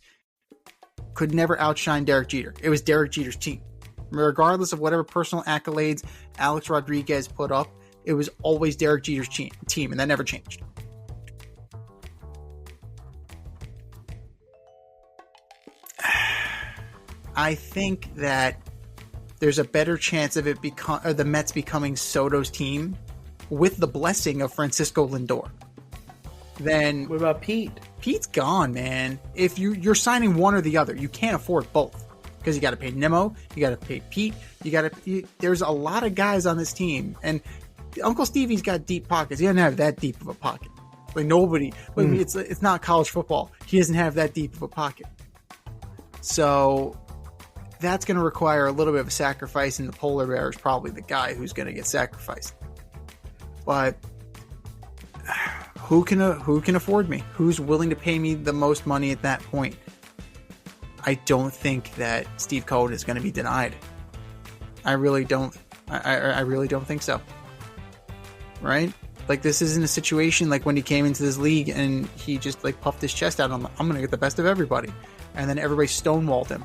could never outshine Derek Jeter. It was Derek Jeter's team. Regardless of whatever personal accolades Alex Rodriguez put up, it was always Derek Jeter's team, and that never changed. I think that there's a better chance of the Mets becoming Soto's team with the blessing of Francisco Lindor. Then What about Pete? Pete's gone, man. If you're signing one or the other, you can't afford both because you got to pay Nimmo, you got to pay Pete, there's a lot of guys on this team, and Uncle Stevie's got deep pockets. He doesn't have that deep of a pocket. Like nobody. It's not college football. He doesn't have that deep of a pocket. So that's going to require a little bit of a sacrifice, and the polar bear is probably the guy who's going to get sacrificed. But who can afford me? Who's willing to pay me the most money at that point? I don't think that Steve Cohen is going to be denied. I really don't. I really don't think so. Right? Like, this isn't a situation like when he came into this league and he just like puffed his chest out. I'm going to get the best of everybody, and then everybody stonewalled him.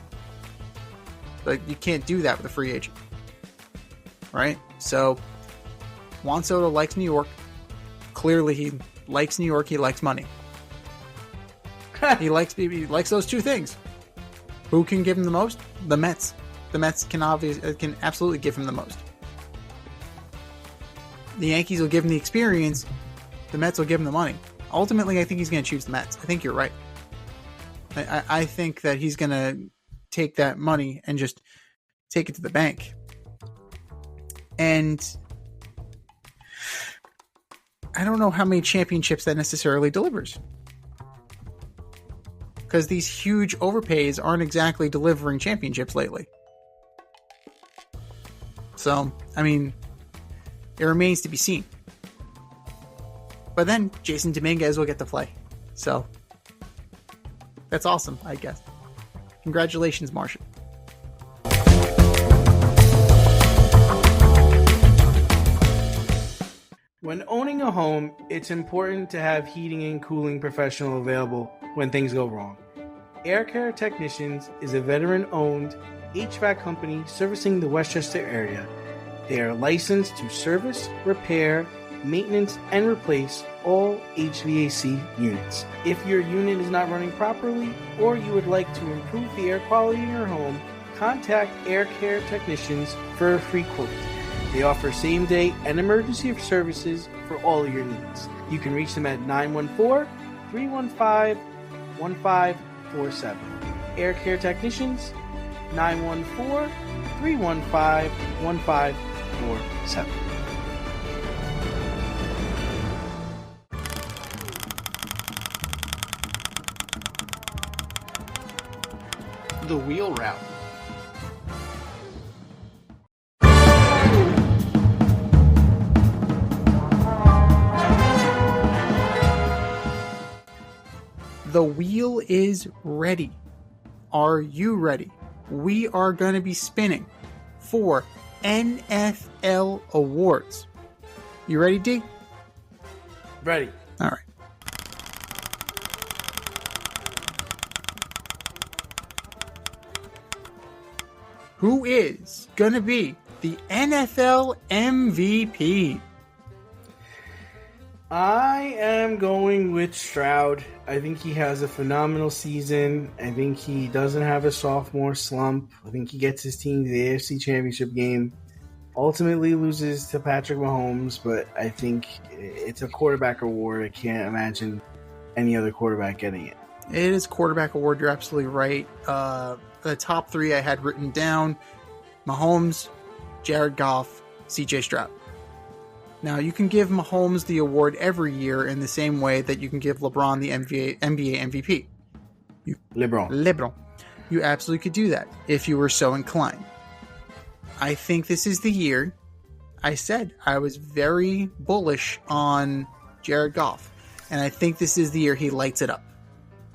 Like, you can't do that with a free agent, right? So Juan Soto likes New York. Clearly, he likes New York. He likes money. he likes those two things. Who can give him the most? The Mets. The Mets can absolutely give him the most. The Yankees will give him the experience. The Mets will give him the money. Ultimately, I think he's going to choose the Mets. I think you're right. I think that he's going to take that money and just take it to the bank. And I don't know how many championships that necessarily delivers. Because these huge overpays aren't exactly delivering championships lately. So, I mean, it remains to be seen. But then Jasson Dominguez will get to play. So, that's awesome, I guess. Congratulations, Martian. When owning a home, it's important to have heating and cooling professional available when things go wrong. Air Care Technicians is a veteran-owned HVAC company servicing the Westchester area. They are licensed to service, repair, maintenance, and replace all HVAC units. If your unit is not running properly or you would like to improve the air quality in your home, contact Air Care Technicians for a free quote. They offer same-day and emergency services for all of your needs. You can reach them at 914-315-1547. Air Care Technicians, 914-315-1547. The wheel route. The wheel is ready. Are you ready? We are going to be spinning for NFL awards. You ready, D? Ready. All right. Who is going to be the NFL MVP? I am going with Stroud. I think he has a phenomenal season. I think he doesn't have a sophomore slump. I think he gets his team to the AFC Championship game. Ultimately loses to Patrick Mahomes, but I think it's a quarterback award. I can't imagine any other quarterback getting it. It is quarterback award. You're absolutely right. The top three I had written down: Mahomes, Jared Goff, CJ Stroud. Now, you can give Mahomes the award every year in the same way that you can give LeBron the NBA MVP. LeBron. You absolutely could do that if you were so inclined. I think this is the year. I said I was very bullish on Jared Goff. And I think this is the year he lights it up.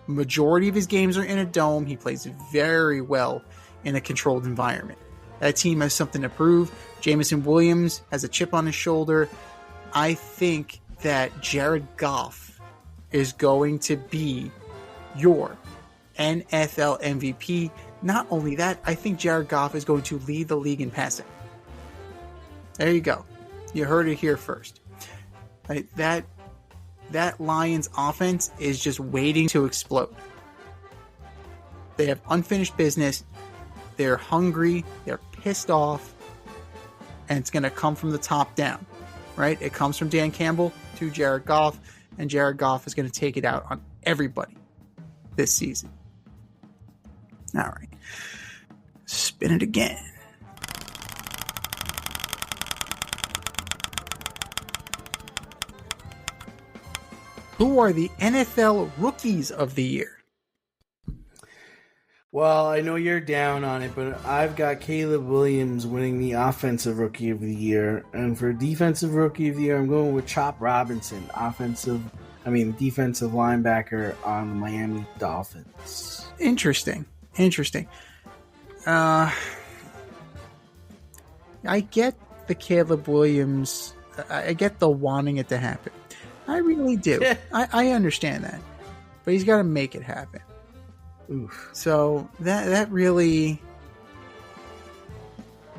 Majority of his games are in a dome. He plays very well in a controlled environment. That team has something to prove. Jameson Williams has a chip on his shoulder. I think that Jared Goff is going to be your NFL MVP. Not only that, I think Jared Goff is going to lead the league in passing. There you go. You heard it here first. That Lions offense is just waiting to explode. They have unfinished business. They're hungry. They're pissed off. And it's going to come from the top down, right? It comes from Dan Campbell to Jared Goff, and Jared Goff is going to take it out on everybody this season. All right. Spin it again. Who are the NFL Rookies of the Year? Well, I know you're down on it, but I've got Caleb Williams winning the Offensive Rookie of the Year. And for Defensive Rookie of the Year, I'm going with Chop Robinson, defensive linebacker on the Miami Dolphins. Interesting. I get the Caleb Williams. I get the wanting it to happen. I really do. I understand that. But he's got to make it happen. Oof. So that really,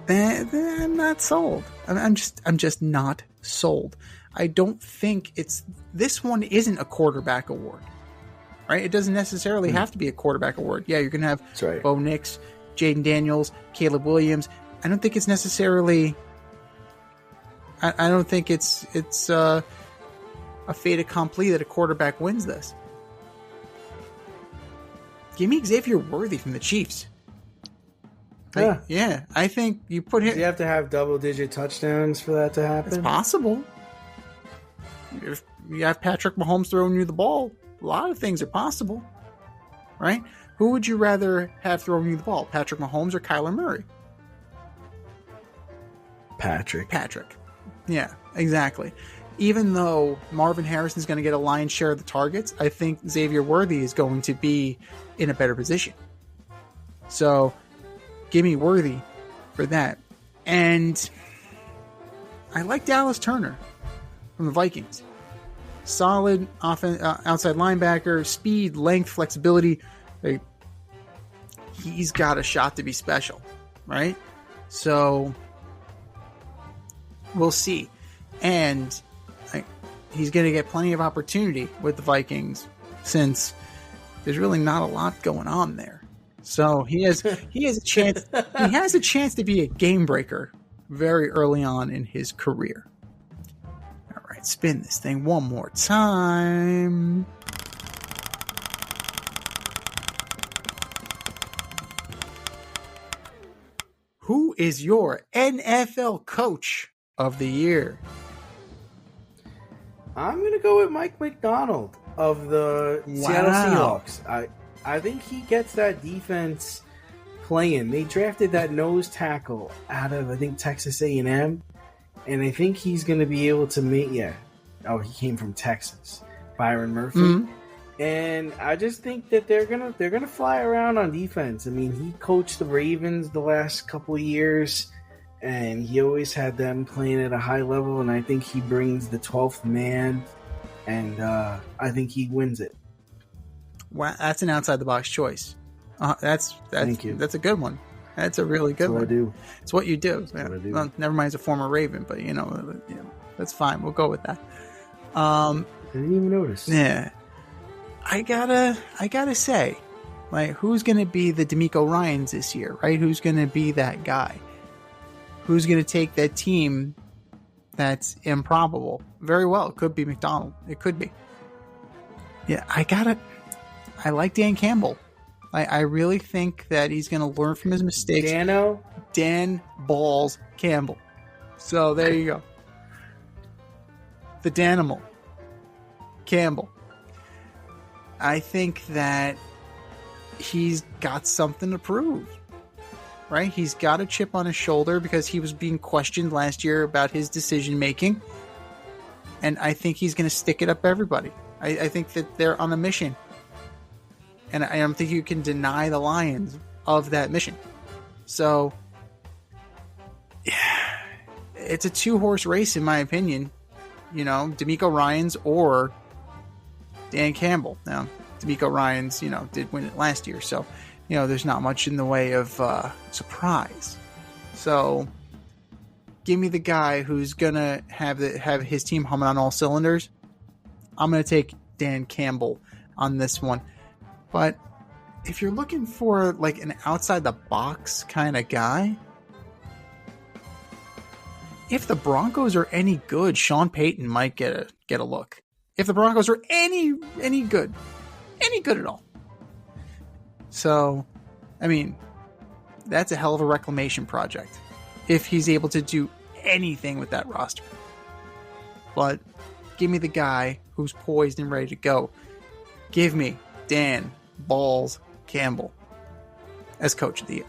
I'm not sold. I'm just not sold. I don't think this one isn't a quarterback award, right? It doesn't necessarily have to be a quarterback award. Yeah, you're gonna have Bo Nix, Jaden Daniels, Caleb Williams. I don't think it's necessarily. I don't think it's a fait accompli that a quarterback wins this. Give me Xavier Worthy from the Chiefs. Yeah, I think you put him. Does he have to have double-digit touchdowns for that to happen? It's possible. If you have Patrick Mahomes throwing you the ball, a lot of things are possible, right? Who would you rather have throwing you the ball, Patrick Mahomes or Kyler Murray? Patrick. Yeah, exactly. Even though Marvin Harrison's going to get a lion's share of the targets, I think Xavier Worthy is going to be in a better position. So, give me Worthy for that. And I like Dallas Turner from the Vikings. Solid outside linebacker, speed, length, flexibility. He's got a shot to be special, right? So, we'll see. And he's going to get plenty of opportunity with the Vikings since there's really not a lot going on there. So he has a chance. He has a chance to be a game breaker very early on in his career. All right, spin this thing one more time. Who is your NFL Coach of the Year? I'm going to go with Mike McDonald of the Seattle Seahawks. I think he gets that defense playing. They drafted that nose tackle out of, I think, Texas A&M, and I think he's going to be able to make, he came from Texas, Byron Murphy. Mm-hmm. And I just think that they're gonna fly around on defense. I mean, he coached the Ravens the last couple of years, and he always had them playing at a high level, and I think he brings the 12th man, and I think he wins it. Wow, that's an outside-the-box choice. Thank you. That's a good one. That's a really good one. That's what I do. It's what you do. That's what I do. Well, never mind, he's a former Raven, but that's fine. We'll go with that. I didn't even notice. Yeah, I gotta say, like, who's gonna be the D'Amico Ryans this year, right? Who's gonna be that guy? Who's gonna take that team that's improbable? Very well, it could be McDonald. It could be. Yeah, I like Dan Campbell. I really think that he's going to learn from his mistakes. Dan Balls Campbell. So there you go. The Danimal. Campbell. I think that he's got something to prove. Right? He's got a chip on his shoulder because he was being questioned last year about his decision making. And I think he's going to stick it up everybody. I think that they're on a mission. And I don't think you can deny the Lions of that mission. So, yeah, it's a two-horse race, in my opinion. You know, D'Amico Ryans or Dan Campbell. Now, D'Amico Ryans, did win it last year. So, there's not much in the way of surprise. So, give me the guy who's going to have his team humming on all cylinders. I'm going to take Dan Campbell on this one. But if you're looking for like an outside the box kind of guy, if the Broncos are any good, Sean Payton might get a look. If the Broncos are any good at all. So, I mean, that's a hell of a reclamation project if he's able to do anything with that roster. But give me the guy who's poised and ready to go. Give me Dan Balls Campbell as coach of the year.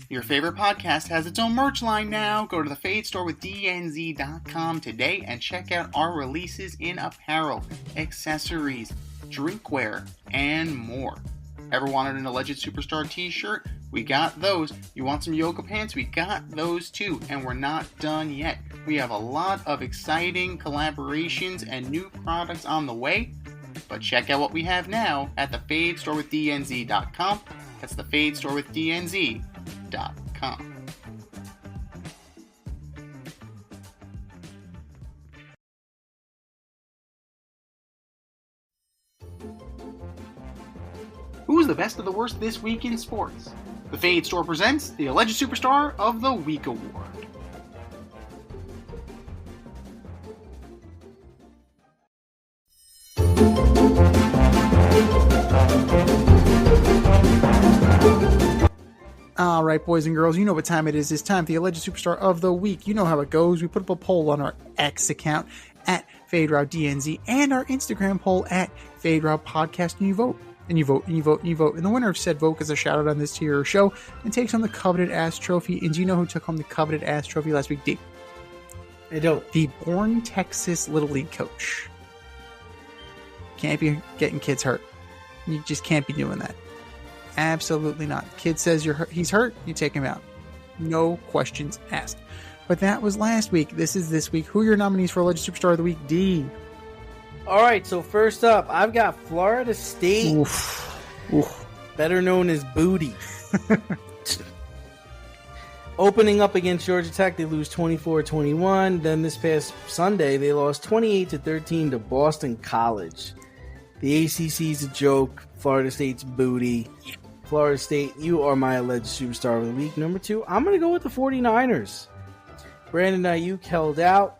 Your favorite podcast has its own merch line now. Go to the Fade Store with DNZ.com today and check out our releases in apparel, accessories, drinkware, and more. Ever wanted an Alleged Superstar t-shirt? We got those. You want some yoga pants? We got those too. And we're not done yet. We have a lot of exciting collaborations and new products on the way. But check out what we have now at the Fade Store with DNZ.com. That's the Fade Store with DNZ.com. Who's the best of the worst this week in sports? The Fade Store presents the Alleged Superstar of the Week Award. All right, boys and girls, you know what time it is. It's time for the Alleged Superstar of the Week. You know how it goes. We put up a poll on our X account at FadeRouteDNZ and our Instagram poll at FadeRoute Podcast, and you vote. And you vote, and you vote, and you vote. And the winner of said vote gets a shout out on this tier show and takes home the coveted ass trophy. And do you know who took home the coveted ass trophy last week, D? I don't. The Born Texas Little League coach. Can't be getting kids hurt. You just can't be doing that. Absolutely not. Kid says he's hurt, you take him out. No questions asked. But that was last week. This is this week. Who are your nominees for Alleged Superstar of the Week, D? All right, so first up, I've got Florida State, Oof. better known as Booty. Opening up against Georgia Tech, they lose 24-21. Then this past Sunday, they lost 28-13 to Boston College. The ACC's a joke. Florida State's booty. Florida State, you are my Alleged Superstar of the Week. Number 2, I'm going to go with the 49ers. Brandon Ayuk held out.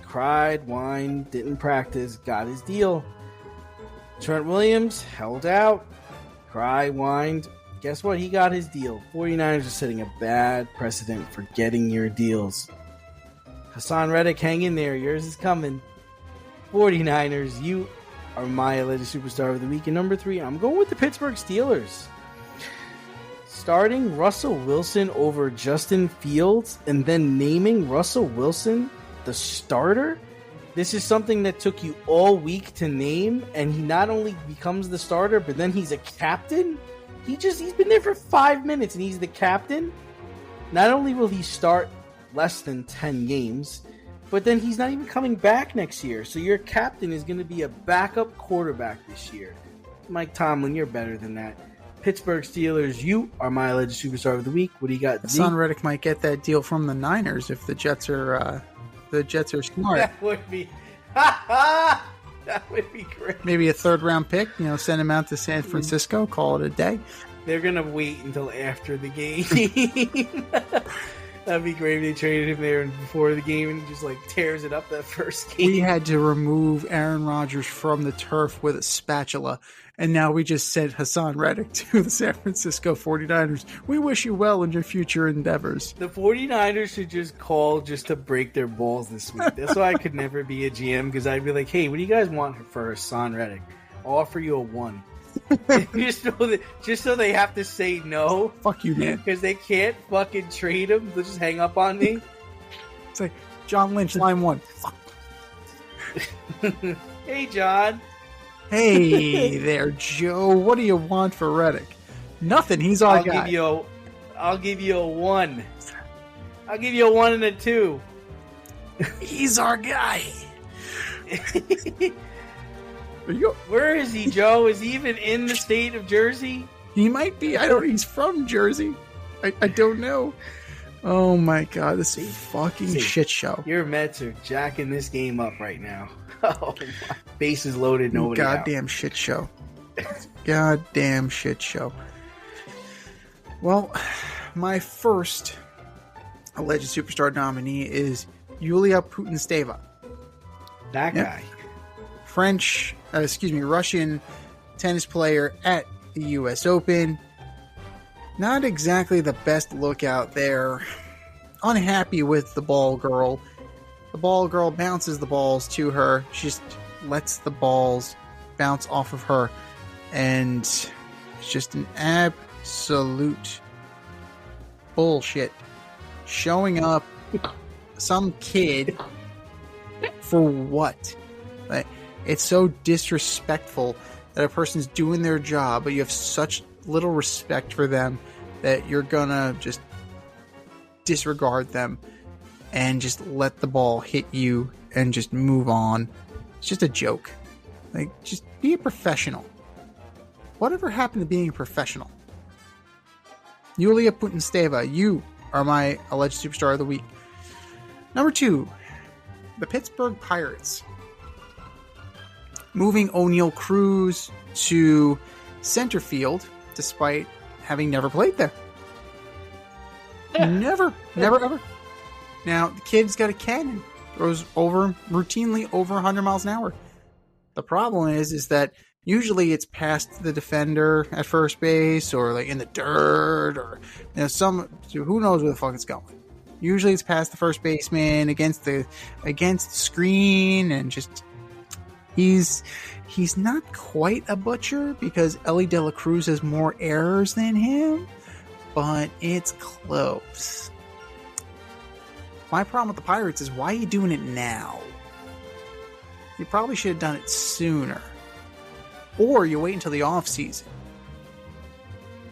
Cried, whined, didn't practice, got his deal. Trent Williams held out, cried, whined. Guess what? He got his deal. 49ers are setting a bad precedent for getting your deals. Hassan Reddick, hang in there. Yours is coming. 49ers, you are my Alleged Superstar of the Week. And number 3, I'm going with the Pittsburgh Steelers. Starting Russell Wilson over Justin Fields and then naming Russell Wilson the starter. This is something that took you all week to name, and he not only becomes the starter, but then he's a captain. He's been there for 5 minutes and he's the captain. Not only will he start less than 10 games, but then he's not even coming back next year. So your captain is going to be a backup quarterback this year. Mike Tomlin, you're better than that. Pittsburgh Steelers, you are my Alleged Superstar of the Week. What do you got? Hassan Reddick might get that deal from the Niners if the Jets are smart. That would be that would be great. Maybe a 3rd round pick, send him out to San Francisco, call it a day. They're gonna wait until after the game. That'd be great if they traded him there before the game and he just tears it up that first game. We had to remove Aaron Rodgers from the turf with a spatula, and now we just sent Hassan Reddick to the San Francisco 49ers. We wish you well in your future endeavors. The 49ers should just call just to break their balls this week. That's why I could never be a GM, because I'd be like, hey, what do you guys want for Hassan Reddick? I'll offer you a 1. just so they have to say no. Fuck you, man. Because they can't fucking trade him. They'll just hang up on me. It's like, John Lynch, line 1. Fuck. Hey, John. Hey there, Joe. What do you want for Reddick? Nothing. He's our guy. I'll give you a 1. I'll give you a 1 and a 2. He's our guy. Where is he, Joe? Is he even in the state of Jersey? He might be. He's from Jersey. I don't know. Oh my god, this is a fucking shit show. Your Mets are jacking this game up right now. Oh, my. Bases loaded, nobody Goddamn out. Shit show. Goddamn shit show. Well, my first alleged superstar nominee is Yulia Putintseva. That guy. Russian tennis player at the U.S. Open. Not exactly the best look out there. Unhappy with the ball girl. The ball girl bounces the balls to her. She just lets the balls bounce off of her. And it's just an absolute bullshit. Showing up some kid for what? Like, it's so disrespectful that a person's doing their job, but you have such little respect for them that you're gonna just disregard them and just let the ball hit you and just move on. It's just a joke. Like, just be a professional. Whatever happened to being a professional? Yulia Putintseva, you are my alleged superstar of the week. Number 2, the Pittsburgh Pirates. Moving O'Neal Cruz to center field, despite having never played there. Never, ever. Now, the kid's got a cannon. Throws routinely over 100 miles an hour. The problem is that usually it's past the defender at first base, or like in the dirt, or who knows where the fuck it's going. Usually it's past the first baseman, against the screen, and just he's not quite a butcher because Ellie De La Cruz has more errors than him, but it's close. My problem with the Pirates is, why are you doing it now? You probably should have done it sooner. Or you wait until the off season.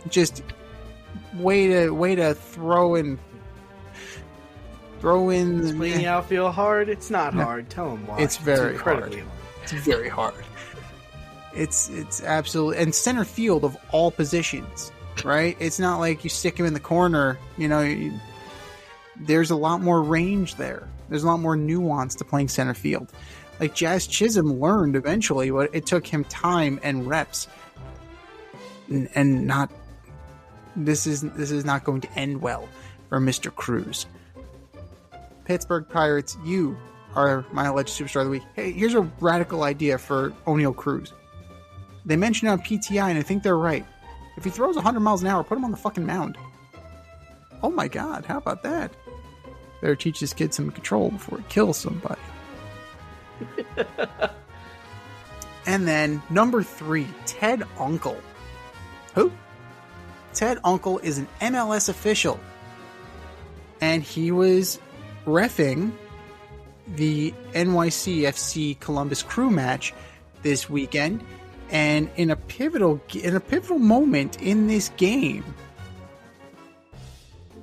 Just way to throw in. Is playing the outfield hard? It's not hard. Tell him why. It's very incredibly hard. It's very hard. It's absolutely, and center field of all positions, right? It's not like you stick him in the corner. There's a lot more range there. There's a lot more nuance to playing center field. Like Jazz Chisholm learned eventually, but it took him time and reps. And not. This is not going to end well for Mr. Cruz. Pittsburgh Pirates, you are my alleged superstar of the week. Hey, here's a radical idea for O'Neal Cruz. They mentioned it on PTI, and I think they're right. If he throws 100 miles an hour, put him on the fucking mound. Oh my god, how about that? Better teach this kid some control before he kills somebody. And then, number 3, Ted Unkel. Who? Ted Unkel is an MLS official. And he was reffing the NYCFC Columbus Crew match this weekend. And in a pivotal moment in this game,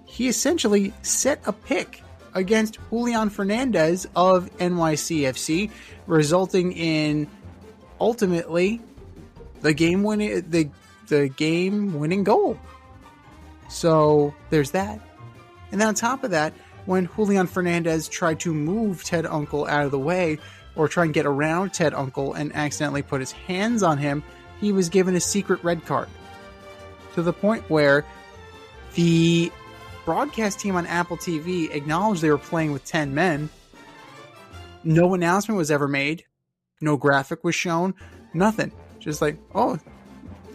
he essentially set a pick against Julian Fernandez of NYCFC, resulting in ultimately the game winning goal. So there's that. And then on top of that, when Julian Fernandez tried to move Ted Unkel out of the way, or try and get around Ted Unkel and accidentally put his hands on him, he was given a secret red card. To the point where the broadcast team on Apple TV acknowledged they were playing with 10 men. No announcement was ever made. No graphic was shown. Nothing. Just like, oh,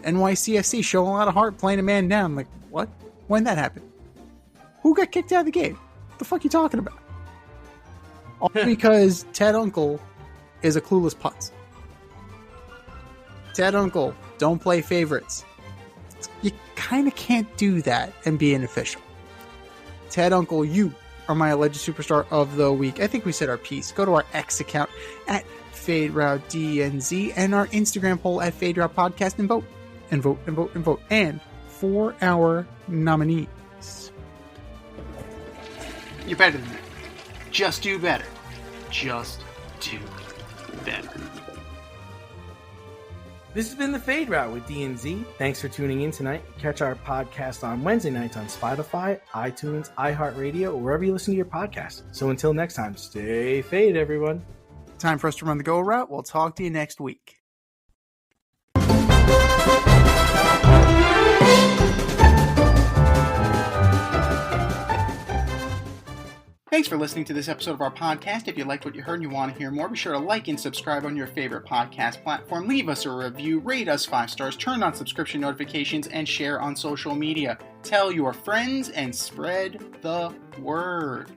NYCFC showing a lot of heart playing a man down. Like, what? When that happened? Who got kicked out of the game? What the fuck are you talking about? All because Ted Unkel is a clueless putz. Ted Unkel, don't play favorites. You kind of can't do that and be an official. Ted Unkel, you are my alleged superstar of the week. I think we said our piece. Go to our X account at FadeRouteDNZ and our Instagram poll at FadeRoute Podcast and vote. And vote, and vote, and vote. And for our nominees. You're better than that. Just do better. Just do better. This has been the Fade Route with DNZ. Thanks for tuning in tonight. Catch our podcast on Wednesday nights on Spotify, iTunes, iHeartRadio, or wherever you listen to your podcast. So until next time, stay fade, everyone. Time for us to run the go route. We'll talk to you next week. Thanks for listening to this episode of our podcast. If you liked what you heard and you want to hear more, be sure to like and subscribe on your favorite podcast platform. Leave us a review, rate us 5 stars, turn on subscription notifications, and share on social media. Tell your friends and spread the word.